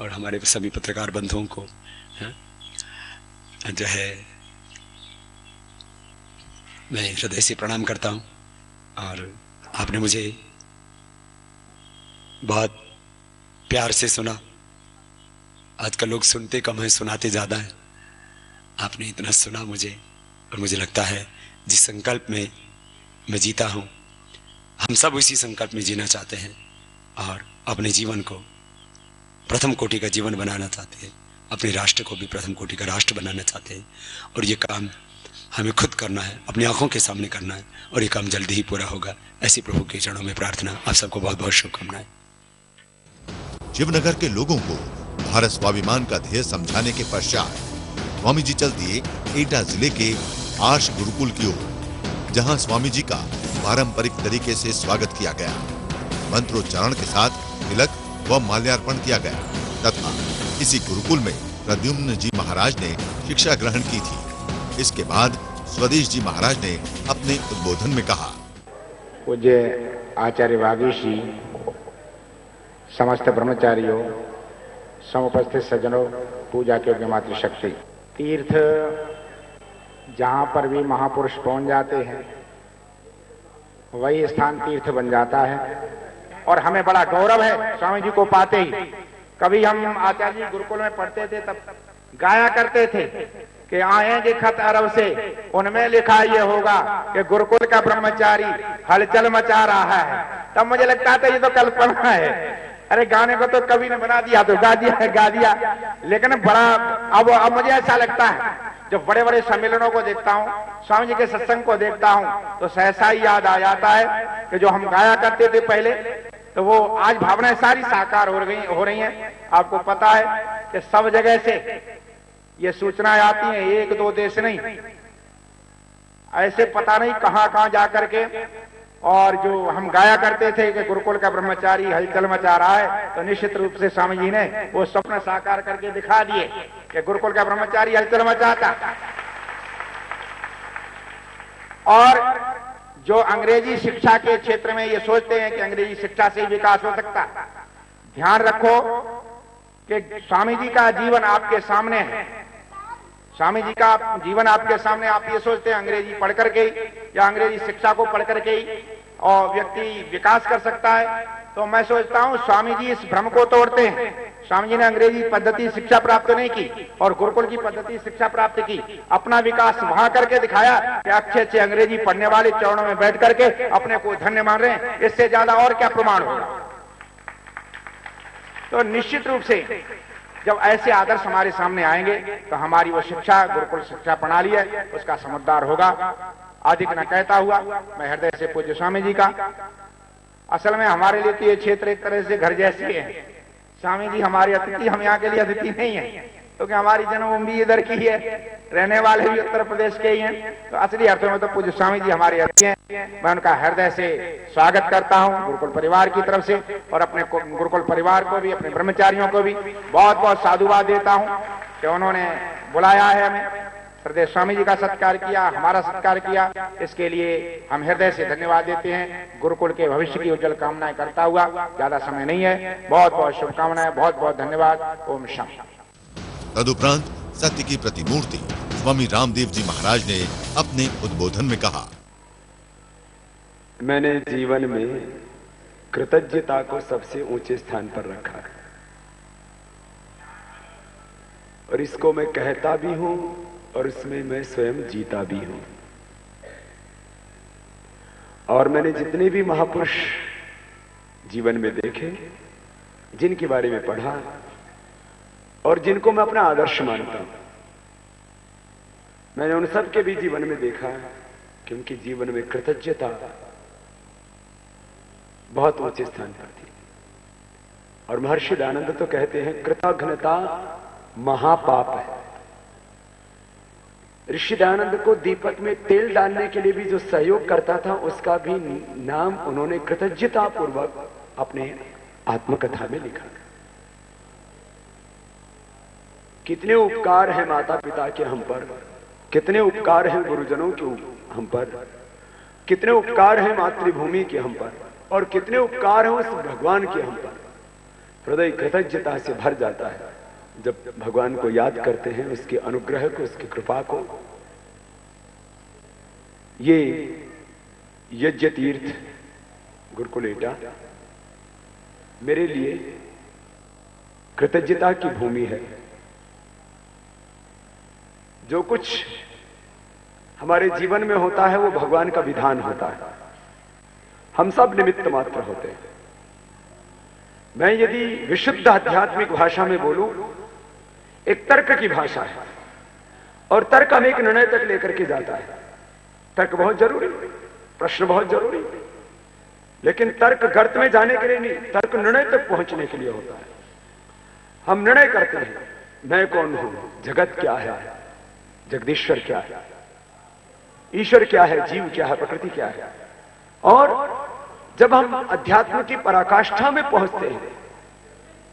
और हमारे सभी पत्रकार बंधुओं को जो है मैं हृदय से प्रणाम करता हूँ। और आपने मुझे बहुत प्यार से सुना। आजकल लोग सुनते कम हैं, सुनाते ज़्यादा हैं। आपने इतना सुना मुझे, और मुझे लगता है जिस संकल्प में मैं जीता हूँ, हम सब उसी संकल्प में जीना चाहते हैं और अपने जीवन को प्रथम कोटि का जीवन बनाना चाहते हैं। अपने राष्ट्र को भी प्रथम कोटि का राष्ट्र बनाना चाहते हैं। और ये काम हमें खुद करना है, अपनी आंखों के सामने करना है, और ये काम जल्दी ही पूरा होगा। ऐसी प्रभु के चरणों में प्रार्थना। आप सबको बहुत बहुत शुभकामनाएं। शिवनगर के लोगों को भारत स्वाभिमान का ध्येय समझाने के पश्चात स्वामी जी चल दिए एटा जिले के आर्ष गुरुकुल की ओर, जहां स्वामी जी का पारंपरिक तरीके से स्वागत किया गया। मंत्रोच्चारण के साथ तिलक व माल्यार्पण किया गया तथा इसी गुरुकुल में प्रद्युम्न जी महाराज ने शिक्षा ग्रहण की थी। इसके बाद स्वदेश जी महाराज ने अपने उद्बोधन में कहा, पूज्य आचार्य वागीश जी, समस्त ब्रह्मचारियों, समुपस्थित सज्जनों, पूजा के योग्य मातृशक्ति, तीर्थ जहाँ पर भी महापुरुष पहुँच जाते हैं वही स्थान तीर्थ बन जाता है। और हमें बड़ा गौरव है स्वामी जी को पाते ही। कभी हम आचार्य जी गुरुकुल में पढ़ते थे तब गाया करते थे कि आएंगे खत अरब से, उनमें लिखा ये होगा कि गुरुकुल का ब्रह्मचारी हलचल मचा रहा है। तब मुझे लगता था ये तो कल्पना है। अरे गाने को तो कभी ने बना दिया तो गा दिया। लेकिन बड़ा अब मुझे ऐसा लगता है जब बड़े बड़े सम्मेलनों को देखता हूँ, स्वामी जी के सत्संग को देखता हूँ, तो सहसा ही याद आ जाता है कि जो हम गाया करते थे पहले, तो वो आज भावनाएं सारी साकार हो रही हैं। आपको पता है कि सब जगह से ये सूचनाएं आती हैं, एक दो देश से नहीं, ऐसे पता नहीं कहां कहां जाकर के। और जो हम गाया करते थे कि गुरुकुल का ब्रह्मचारी हलचल मचा रहा है, तो निश्चित रूप से स्वामी जी ने वो स्वप्न साकार करके दिखा दिए कि गुरुकुल का ब्रह्मचारी हलचल मचाता। और जो अंग्रेजी शिक्षा के क्षेत्र में ये सोचते हैं कि अंग्रेजी शिक्षा से ही विकास हो सकता, ध्यान रखो कि स्वामी जी का जीवन आपके सामने है। स्वामी जी का जीवन आपके सामने, आप ये सोचते हैं अंग्रेजी पढ़ करके ही या अंग्रेजी शिक्षा को पढ़ करके ही और व्यक्ति विकास कर सकता है, तो मैं सोचता हूं स्वामी जी इस भ्रम को तोड़ते हैं। स्वामी जी ने अंग्रेजी पद्धति शिक्षा प्राप्त नहीं की और गुरुकुल की पद्धति शिक्षा प्राप्त की, अपना विकास वहां करके दिखाया कि अच्छे अच्छे अंग्रेजी पढ़ने वाले चरणों में बैठ करके अपने को धन्य मान रहे हैं। इससे ज्यादा और क्या प्रमाण होगा। तो निश्चित रूप से जब ऐसे आदर्श हमारे सामने आएंगे तो हमारी वो शिक्षा, गुरुकुल शिक्षा प्रणाली है, उसका समुद्धार होगा। अधिक न कहता हुआ मैं हृदय से पूज्य स्वामी जी का, असल में हमारे लिए तो ये क्षेत्र एक तरह से घर जैसी है। स्वामी जी हमारे अतिथि, हम यहाँ के लिए अतिथि नहीं है, क्योंकि हमारी जन्मभूमि भी इधर की है, रहने वाले भी उत्तर प्रदेश के ही हैं। तो असली अर्थों में तो पूज्य स्वामी जी हमारे अतिथि हैं। मैं उनका हृदय से स्वागत करता हूं गुरुकुल परिवार की तरफ से, और अपने गुरुकुल परिवार को भी, अपने ब्रह्मचारियों को भी बहुत बहुत साधुवाद देता हूं कि उन्होंने बुलाया है हमें, हृदय स्वामी जी का सत्कार किया, हमारा सत्कार किया। इसके लिए हम हृदय से धन्यवाद देते हैं। गुरुकुल के भविष्य की उज्जवल कामनाएं करता हुआ, ज्यादा समय नहीं है, बहुत बहुत शुभकामनाएं, बहुत बहुत धन्यवाद। ओम शांति। तदुपरांत सत्य की प्रतिमूर्ति स्वामी रामदेव जी महाराज ने अपने उद्बोधन में कहा, मैंने जीवन में कृतज्ञता को सबसे ऊंचे स्थान पर रखा है, और इसको मैं कहता भी हूं और इसमें मैं स्वयं जीता भी हूं। और मैंने जितने भी महापुरुष जीवन में देखे, जिनके बारे में पढ़ा और जिनको मैं अपना आदर्श मानता हूं, मैंने उन सब के भी जीवन में देखा कि उनके जीवन में कृतज्ञता बहुत ऊंचे स्थान पर थी। और महर्षि दयानंद तो कहते हैं कृतघ्नता महापाप है। ऋषि दयानंद को दीपक में तेल डालने के लिए भी जो सहयोग करता था, उसका भी नाम उन्होंने कृतज्ञता पूर्वक अपने आत्मकथा में लिखा। कितने उपकार हैं माता पिता के हम पर, कितने उपकार हैं गुरुजनों के हम पर, कितने उपकार हैं मातृभूमि के हम पर, और कितने उपकार हैं उस भगवान के हम पर। हृदय कृतज्ञता से भर जाता है जब भगवान को याद करते हैं, उसके अनुग्रह को, उसकी कृपा को। ये यज्ञ तीर्थ गुरुकुल एटा मेरे लिए कृतज्ञता की भूमि है। जो कुछ हमारे जीवन में होता है वो भगवान का विधान होता है, हम सब निमित्त मात्र होते हैं। मैं यदि विशुद्ध आध्यात्मिक भाषा में बोलूं, एक तर्क की भाषा है, और तर्क हमें एक निर्णय तक लेकर के जाता है। तर्क बहुत जरूरी, प्रश्न बहुत जरूरी, लेकिन तर्क गर्त में जाने के लिए नहीं, तर्क निर्णय तक पहुंचने के लिए होता है। हम निर्णय करते हैं, मैं कौन हूं, जगत क्या है, जगदीश्वर क्या है, ईश्वर क्या है, जीव क्या है, प्रकृति क्या है। और जब हम अध्यात्म की पराकाष्ठा में पहुंचते हैं,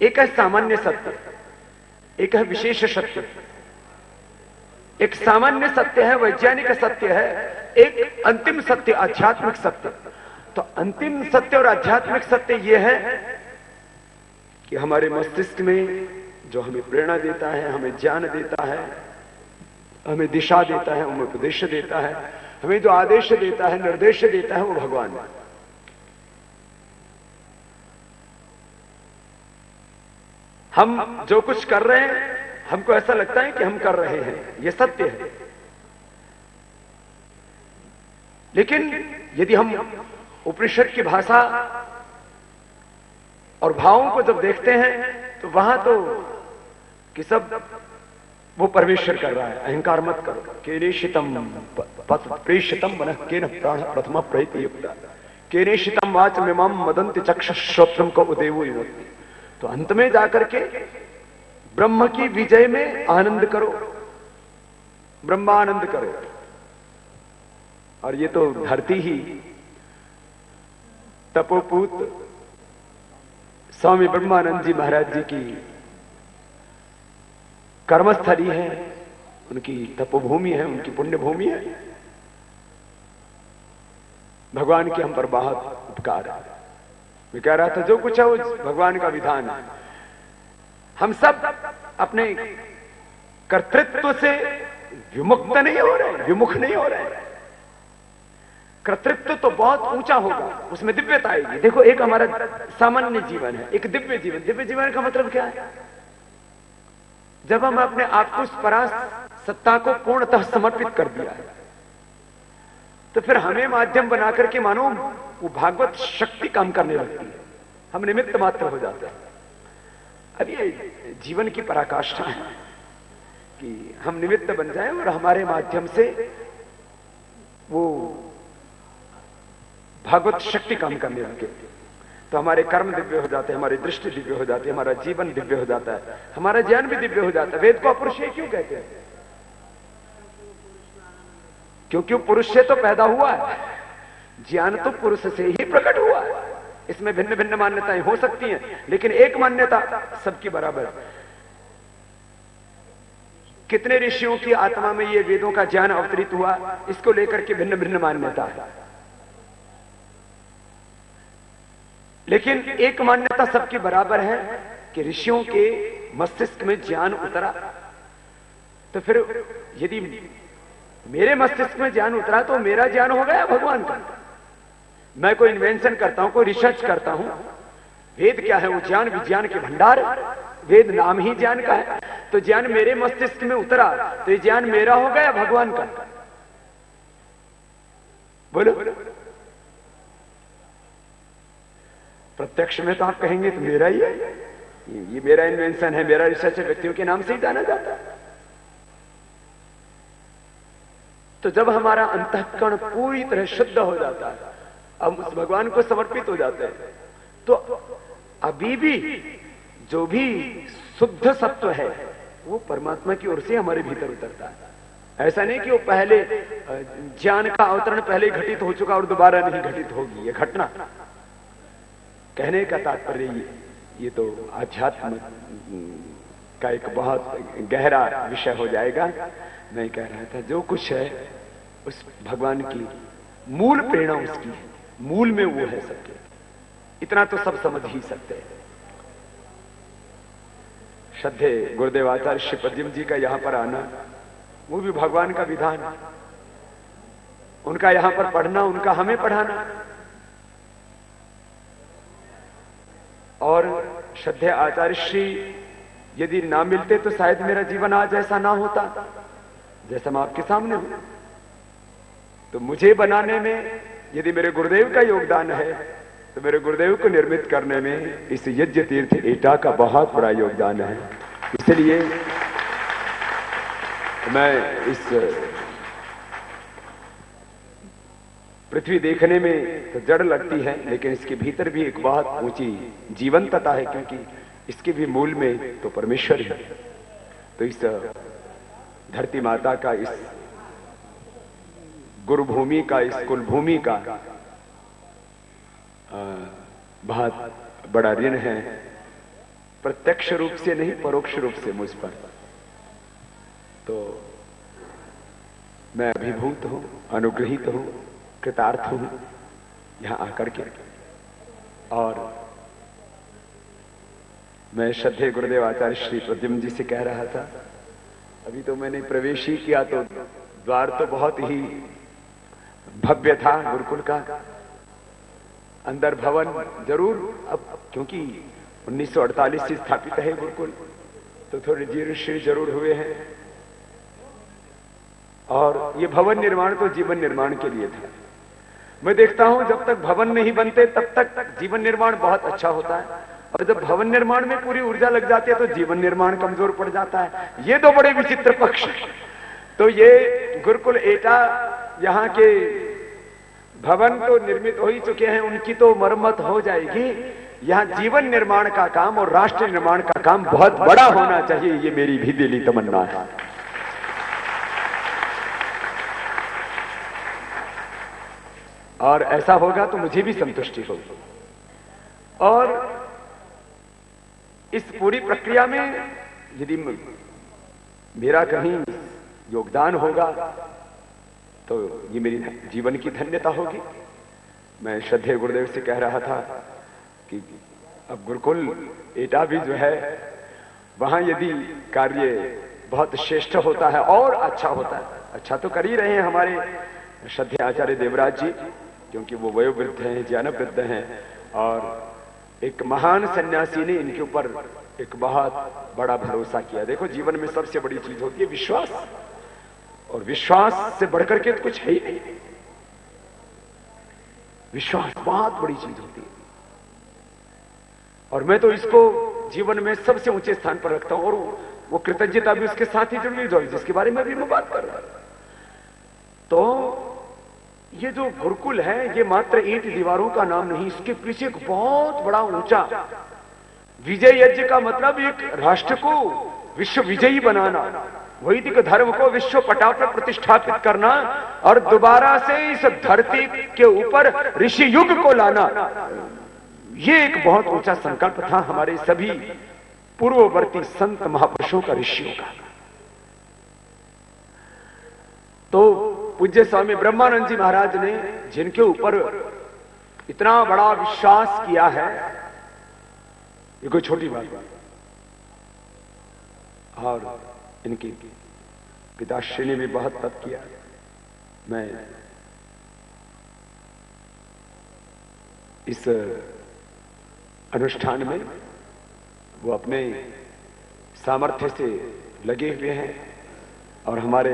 एक है सामान्य सत्य, एक है विशेष सत्य। एक सामान्य सत्य है, वैज्ञानिक सत्य है, एक अंतिम सत्य आध्यात्मिक सत्य। तो अंतिम सत्य और आध्यात्मिक सत्य यह है कि हमारे मस्तिष्क में जो हमें प्रेरणा देता है, हमें ज्ञान देता है, हमें दिशा देता है, हमें उपदेश देता है, हमें जो आदेश देता है, निर्देश देता है, वो भगवान है। हम जो कुछ कर रहे हैं, हमको ऐसा लगता है कि हम कर रहे हैं, ये सत्य है। लेकिन यदि हम उपनिषद की भाषा और भावों को जब देखते हैं, तो वहां तो कि सब वो परमेश्वर कर रहा है। अहंकार मत करो, केनेशितम प्रेषितम मन केन प्राण प्रथम प्रहित युक्त, केनेशितम वाच मिमाम मदंति चक्षुश्रोत्रम को उदेवो युनक्ति। तो अंत में जाकर के ब्रह्म की विजय में आनंद करो, ब्रह्मानंद करो। और ये तो धरती ही तपोपूत स्वामी ब्रह्मानंद जी महाराज जी की कर्मस्थली है, उनकी तपोभूमि है, उनकी पुण्य भूमि है। भगवान के हम पर बहुत उपकार है। मैं कह रहा था जो कुछ है वो भगवान का विधान है। हम सब अपने कर्तृत्व से विमुक्त नहीं हो रहे, विमुख नहीं हो रहे। कर्तृत्व तो बहुत ऊंचा होगा, उसमें दिव्यता आएगी। देखो एक हमारा सामान्य जीवन है, एक दिव्य जीवन। दिव्य जीवन का मतलब क्या है? जब हम अपने आप को उस परास्त सत्ता को पूर्णतः समर्पित कर दिया है, तो फिर हमें माध्यम बनाकर के मानो वो भागवत शक्ति काम करने लगती है, हम निमित्त मात्र हो जाते हैं। अब ये जीवन की पराकाष्ठा है कि हम निमित्त बन जाएं और हमारे माध्यम से वो भागवत शक्ति काम करने लगे। तो हमारे कर्म दिव्य हो जाते हैं, हमारी दृष्टि दिव्य हो जाती है, हमारा जीवन दिव्य हो जाता है, हमारा ज्ञान भी दिव्य हो जाता है। वेद को अपरुषेय क्यों कहते हैं? क्योंकि पुरुष से तो पैदा हुआ है, ज्ञान तो पुरुष से ही प्रकट हुआ है। इसमें भिन्न भिन्न मान्यताएं हो सकती हैं, लेकिन एक मान्यता सबकी बराबर है। कितने ऋषियों की आत्मा में ये वेदों का ज्ञान अवतरित हुआ, इसको लेकर के भिन्न भिन्न मान्यता है, लेकिन एक मान्यता सबकी बराबर है कि ऋषियों के मस्तिष्क में ज्ञान उतरा। तो फिर यदि मेरे मस्तिष्क में ज्ञान उतरा तो मेरा ज्ञान हो गया भगवान का। मैं कोई इन्वेंशन करता हूं, कोई रिसर्च करता हूं। वेद क्या है? वो ज्ञान विज्ञान के भंडार। वेद नाम ही ज्ञान का है। तो ज्ञान मेरे मस्तिष्क में उतरा तो ये ज्ञान मेरा हो गया भगवान का। बोलो प्रत्यक्ष में तो आप कहेंगे तो मेरा ही है, ये मेरा इन्वेंशन है, मेरा रिसर्च है, व्यक्तियों के नाम से ही जाना जाता है। तो जब हमारा अंतःकरण पूरी तरह शुद्ध हो जाता है, हम उस भगवान को समर्पित हो जाते हैं, तो अभी भी जो भी शुद्ध सत्व है वो परमात्मा की ओर से हमारे भीतर उतरता है। ऐसा नहीं कि वो पहले ज्ञान का अवतरण पहले घटित हो चुका और दोबारा नहीं घटित होगी। ये घटना कहने का तात्पर्य ये तो आध्यात्म का एक बहुत गहरा विषय हो जाएगा। मैं कह रहा था जो कुछ है उस भगवान की मूल प्रेरणा उसकी है, मूल में वो है सबके। इतना तो सब समझ ही सकते हैं। श्रद्धे गुरुदेव आचार्य श्री पद्म जी का यहां पर आना वो भी भगवान का विधान है। उनका यहां पर पढ़ना, उनका हमें पढ़ाना। और श्रद्धे आचार्य श्री यदि ना मिलते तो शायद मेरा जीवन आज ऐसा ना होता जैसा मैं आपके सामने हूं। तो मुझे बनाने में यदि मेरे गुरुदेव का योगदान है तो मेरे गुरुदेव को निर्मित करने में इस यज्ञ तीर्थ एटा का बहुत बड़ा योगदान है। इसलिए मैं इस पृथ्वी देखने में तो जड़ लगती है, लेकिन इसके भीतर भी एक बहुत ऊंची जीवंतता है, क्योंकि इसके भी मूल में तो परमेश्वर है। तो इस धरती माता का, इस गुरुभूमि का, इस कुलभूमि का बहुत बड़ा ऋण है, प्रत्यक्ष रूप से नहीं परोक्ष रूप से मुझ पर। तो मैं अभिभूत हूं, अनुग्रहित हूं, कृतार्थ हूं यहां आकर के। और मैं श्रद्धेय गुरुदेव आचार्य श्री प्रद्युम्न जी से कह रहा था, अभी तो मैंने प्रवेश ही किया तो द्वार तो बहुत ही भव्य था गुरुकुल का। अंदर भवन जरूर, अब क्योंकि 1948 से स्थापित है गुरुकुल, तो थोड़े जीर्ण शीर्ण जरूर हुए हैं। और ये भवन निर्माण तो जीवन निर्माण के लिए था। मैं देखता हूं जब तक भवन नहीं बनते तब तक जीवन निर्माण बहुत अच्छा होता है, और जब भवन निर्माण में पूरी ऊर्जा लग जाती है तो जीवन निर्माण कमजोर पड़ जाता है। ये दो बड़े विचित्र पक्ष। तो ये गुरुकुल एटा यहाँ के भवन तो निर्मित हो ही चुके हैं, उनकी तो मरम्मत हो जाएगी। यहाँ जीवन निर्माण का काम और राष्ट्र निर्माण का काम बहुत बड़ा होना चाहिए, ये मेरी भी दिली तमन्ना है। और ऐसा होगा तो मुझे भी संतुष्टि होगी। और इस पूरी प्रक्रिया में यदि मेरा कहीं योगदान होगा तो ये मेरी जीवन की धन्यता होगी। मैं श्रद्धेय गुरुदेव से कह रहा था कि अब गुरुकुल एटा भी जो है वहां यदि कार्य बहुत श्रेष्ठ होता है और अच्छा होता है, अच्छा तो कर ही रहे हैं हमारे श्रद्धेय आचार्य देवराज जी, क्योंकि वो वयोवृद्ध हैं, ज्ञानवृद्ध हैं, और एक महान सन्यासी ने इनके ऊपर एक बहुत बड़ा भरोसा किया। देखो जीवन में सबसे बड़ी चीज होती है विश्वास, और विश्वास से बढ़कर के तो कुछ है ही नहीं। विश्वास बहुत बड़ी चीज होती है, और मैं तो इसको जीवन में सबसे ऊंचे स्थान पर रखता हूं, और वो कृतज्ञता भी उसके साथ ही जुड़ी हुई जिसके बारे में भी मैं बात कर रहा हूं। तो ये जो गुरुकुल है ये मात्र ईंट दीवारों का नाम नहीं, इसके पीछे एक बहुत बड़ा ऊंचा विजय यज्ञ का मतलब एक राष्ट्र को विश्व विजयी बनाना, वैदिक धर्म को विश्व पटल पर प्रतिष्ठापित करना, और दोबारा से इस धरती के ऊपर ऋषि युग को लाना। ये एक बहुत ऊंचा संकल्प था हमारे सभी पूर्ववर्ती संत महापुरुषों का, ऋषियों का। तो पूज्य स्वामी ब्रह्मानंद जी महाराज ने जिनके ऊपर इतना बड़ा विश्वास किया है, ये कोई छोटी बात नहीं। और इनकी पिताश्री ने भी बहुत तप किया। मैं इस अनुष्ठान में वो अपने सामर्थ्य से लगे हुए हैं, और हमारे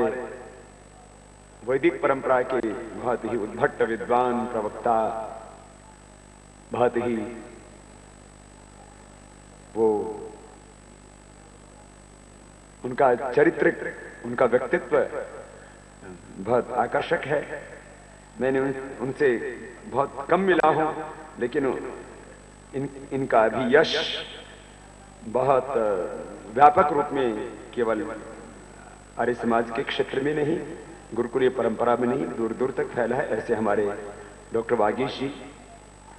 वैदिक परंपरा के बहुत ही उद्भट विद्वान प्रवक्ता, बहुत ही वो उनका चरित्र, उनका व्यक्तित्व बहुत आकर्षक है। मैंने उनसे बहुत कम मिला हूं, लेकिन इनका भी यश बहुत व्यापक रूप में केवल आर्य समाज के क्षेत्र में नहीं, गुरुकुलीय परंपरा में नहीं, दूर दूर तक फैला है। ऐसे हमारे डॉक्टर वागीश जी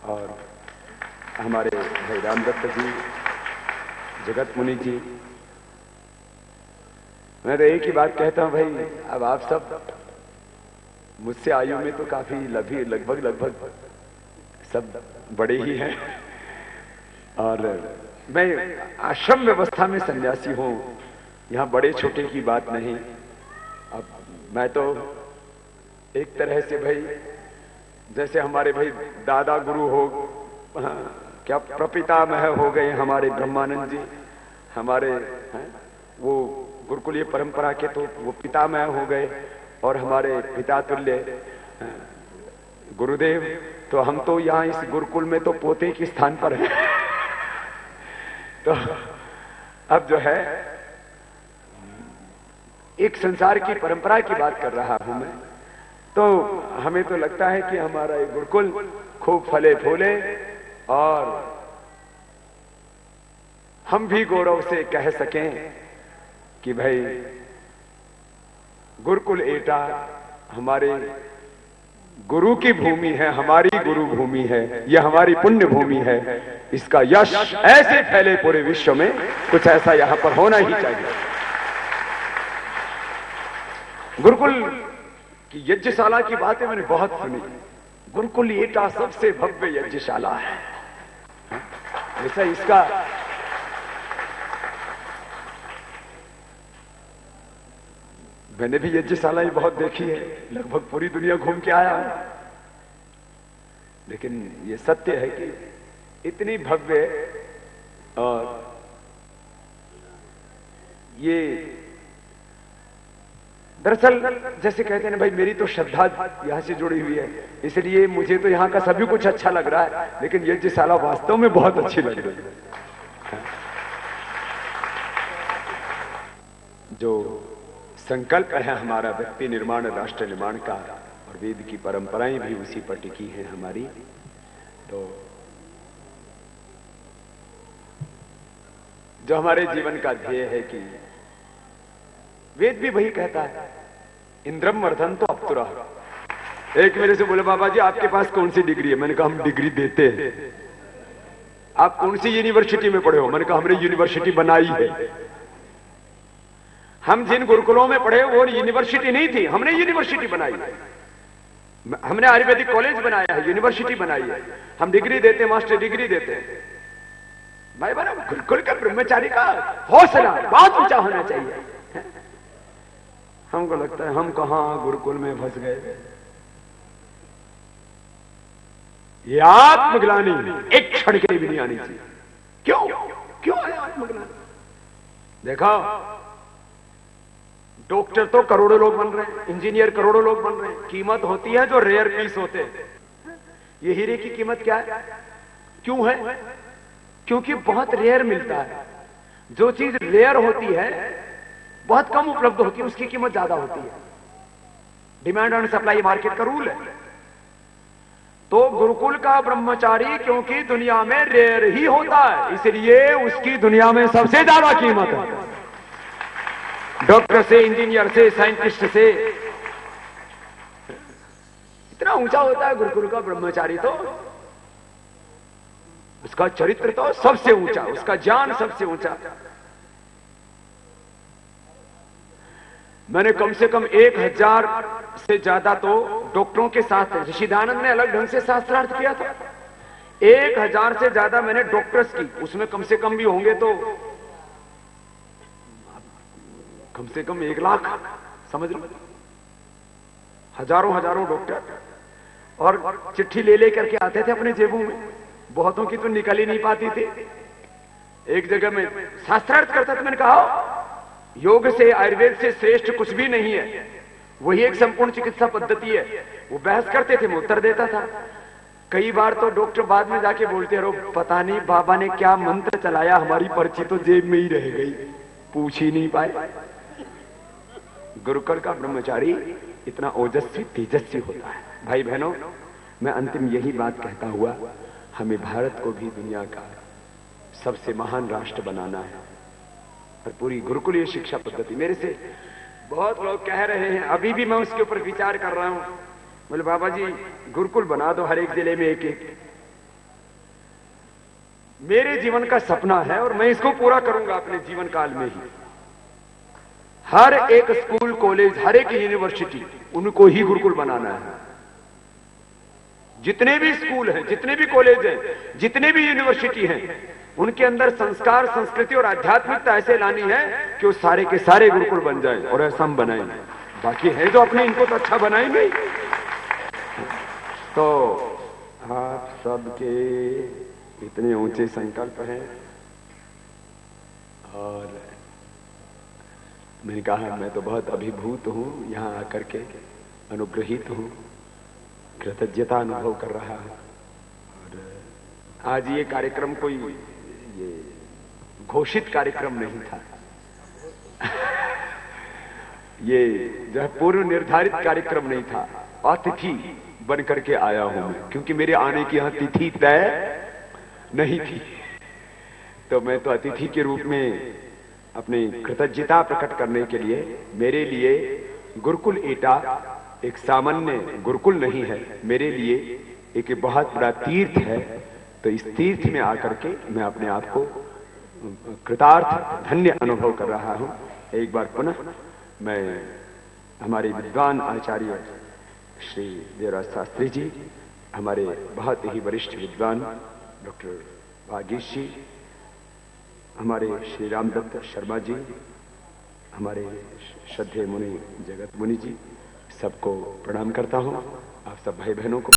और हमारे भाई रामदत्त जी, जगत मुनि जी। मैं तो एक ही बात कहता हूं भाई, अब आप सब मुझसे आयु में तो काफी लगभग सब बड़े ही हैं, और मैं आश्रम व्यवस्था में सन्यासी हूं, यहां बड़े छोटे की बात नहीं। अब मैं तो एक तरह से भाई जैसे हमारे भाई दादा गुरु हो, क्या प्रपितामह हो गए हमारे ब्रह्मानंद जी, हमारे वो गुरुकुलीय परंपरा के तो वो पितामह हो गए, और हमारे पिता तुल्य गुरुदेव, तो हम तो यहाँ इस गुरुकुल में तो पोते के स्थान पर हैं। तो अब जो है एक संसार की परंपरा की बात कर रहा हूं मैं, तो हमें तो लगता है कि हमारा ये गुरुकुल खूब फले फूले, और हम भी गौरव से कह सकें कि भाई गुरुकुल एटा हमारे गुरु की भूमि है, हमारी गुरु भूमि है, यह हमारी पुण्य भूमि है। इसका यश ऐसे फैले पूरे विश्व में, कुछ ऐसा यहां पर होना ही चाहिए। गुरुकुल की यज्ञशाला की बातें मैंने बहुत सुनी। गुरुकुल एटा सबसे भव्य यज्ञशाला है। ऐसा इसका मैंने भी यज्ञशाला बहुत देखी है, लगभग पूरी दुनिया घूम के आया हूं, लेकिन ये सत्य है कि इतनी भव्य, और ये दरअसल जैसे कहते हैं भाई, मेरी तो श्रद्धा यहां से जुड़ी हुई है, इसलिए मुझे तो यहां का सभी कुछ अच्छा लग रहा है, लेकिन यज्ञशाला वास्तव में बहुत अच्छी लग रही है। जो संकल्प है हमारा व्यक्ति निर्माण, राष्ट्र निर्माण का, और वेद की परंपराएं भी उसी पर टिकी हैं हमारी। तो जो हमारे जीवन का ध्येय है कि वेद भी वही कहता है, इंद्रम वर्धन तो अप्तुरा। एक मेरे से बोले, बाबा जी आपके पास कौन सी डिग्री है? मैंने कहा हम डिग्री देते हैं। आप कौन सी यूनिवर्सिटी में पढ़े हो? मैंने कहा हमने यूनिवर्सिटी बनाई है। हम जिन गुरुकुलों में पढ़े वो यूनिवर्सिटी नहीं थी, हमने यूनिवर्सिटी बनाई है। हमने आयुर्वेदिक कॉलेज बनाया है, यूनिवर्सिटी बनाई है। हम डिग्री देते, मास्टर डिग्री देते हैं। भाई बना गुरुकुल का ब्रह्मचारी का हौसला बहुत ऊंचा होना चाहिए। हमको लगता है हम कहां गुरुकुल में फंस गए। ये आत्मग्लानि एक क्षण के लिए भी नहीं आनी चाहिए। क्यों है आत्मग्लानि? देखा, डॉक्टर तो करोड़ों लोग बन रहे हैं, इंजीनियर करोड़ों लोग बन रहे हैं। कीमत होती है जो रेयर पीस होते हैं। ये हीरे की कीमत क्या है? क्यों है? क्योंकि बहुत रेयर मिलता है। जो चीज रेयर होती है, बहुत कम उपलब्ध होती है, उसकी कीमत ज्यादा होती है। डिमांड एंड सप्लाई मार्केट का रूल है। तो गुरुकुल का ब्रह्मचारी क्योंकि दुनिया में रेयर ही होता है, इसलिए उसकी दुनिया में सबसे ज्यादा कीमत है। डॉक्टर से, इंजीनियर से, साइंटिस्ट से इतना ऊंचा होता है गुरुकुल का ब्रह्मचारी। तो उसका चरित्र तो सबसे ऊंचा, उसका ज्ञान सबसे ऊंचा। मैंने कम से कम 1000 से ज्यादा तो डॉक्टरों के साथ, ऋषिदानंद ने अलग ढंग से शास्त्रार्थ किया था। 1000 से ज्यादा मैंने डॉक्टर्स की, उसमें कम से कम भी होंगे तो कम से कम 1 लाख, समझ लो। हजारों डॉक्टर, और चिट्ठी ले करके आते थे अपने जेबों में। बहुतों की तो निकल ही नहीं पाती थी। एक जगह में शास्त्रार्थ करता था, मैंने कहा योग से, आयुर्वेद से श्रेष्ठ कुछ भी नहीं है, वही एक संपूर्ण चिकित्सा पद्धति है। वो बहस करते थे, मैं उत्तर देता था। कई बार तो डॉक्टर बाद में जाके बोलते रहो, पता नहीं बाबा ने क्या मंत्र चलाया, हमारी पर्ची तो जेब में ही रह गई, पूछ ही नहीं पाए। गुरुकुल का ब्रह्मचारी इतना ओजस्वी, तेजस्वी होता है। भाई बहनों, मैं अंतिम यही बात कहता हुआ, हमें भारत को भी दुनिया का सबसे महान राष्ट्र बनाना है। और पूरी गुरुकुलीय शिक्षा पद्धति, मेरे से बहुत लोग कह रहे हैं, अभी भी मैं उसके ऊपर विचार कर रहा हूं। बोले बाबा जी गुरुकुल बना दो, हर एक जिले में एक एक। मेरे जीवन का सपना है और मैं इसको पूरा करूंगा अपने जीवन काल में ही। हर एक स्कूल, कॉलेज, हर एक यूनिवर्सिटी, उनको ही गुरुकुल बनाना है। जितने भी स्कूल हैं, जितने भी कॉलेज हैं, जितने भी यूनिवर्सिटी हैं, उनके अंदर संस्कार, संस्कृति और आध्यात्मिकता ऐसे लानी है कि वो सारे के सारे गुरुकुल बन जाए। और ऐसा हम बनाएंगे। बाकी है जो अपने, इनको तो अच्छा बनाएंगे। तो आप सबके इतने ऊंचे संकल्प हैं, और मैंने कहा मैं तो बहुत अभिभूत हूं, यहां आकर के अनुग्रहित हूं, कृतज्ञता अनुभव कर रहा हूं। और आज ये कार्यक्रम कोई ये घोषित कार्यक्रम नहीं था। ये जो है पूर्व निर्धारित कार्यक्रम नहीं था। अतिथि बन करके आया हूं मैं, क्योंकि मेरे आने की यहां तिथि तय नहीं थी। तो मैं तो अतिथि के रूप में अपनी कृतज्ञता प्रकट करने के लिए, मेरे लिए गुरुकुल एटा एक सामान्य गुरुकुल नहीं है, मेरे लिए एक बहुत बड़ा तीर्थ है। तो इस तीर्थ में आकर के मैं अपने आप को कृतार्थ, धन्य अनुभव कर रहा हूं। एक बार पुनः मैं हमारे विद्वान आचार्य श्री देवराज शास्त्री जी, हमारे बहुत ही वरिष्ठ विद्वान डॉक्टर भागीश जी, हमारे श्री रामदत्त शर्मा जी, हमारे श्रद्धेय मुनि जगत मुनि जी, सबको प्रणाम करता हूं। आप सब भाई बहनों को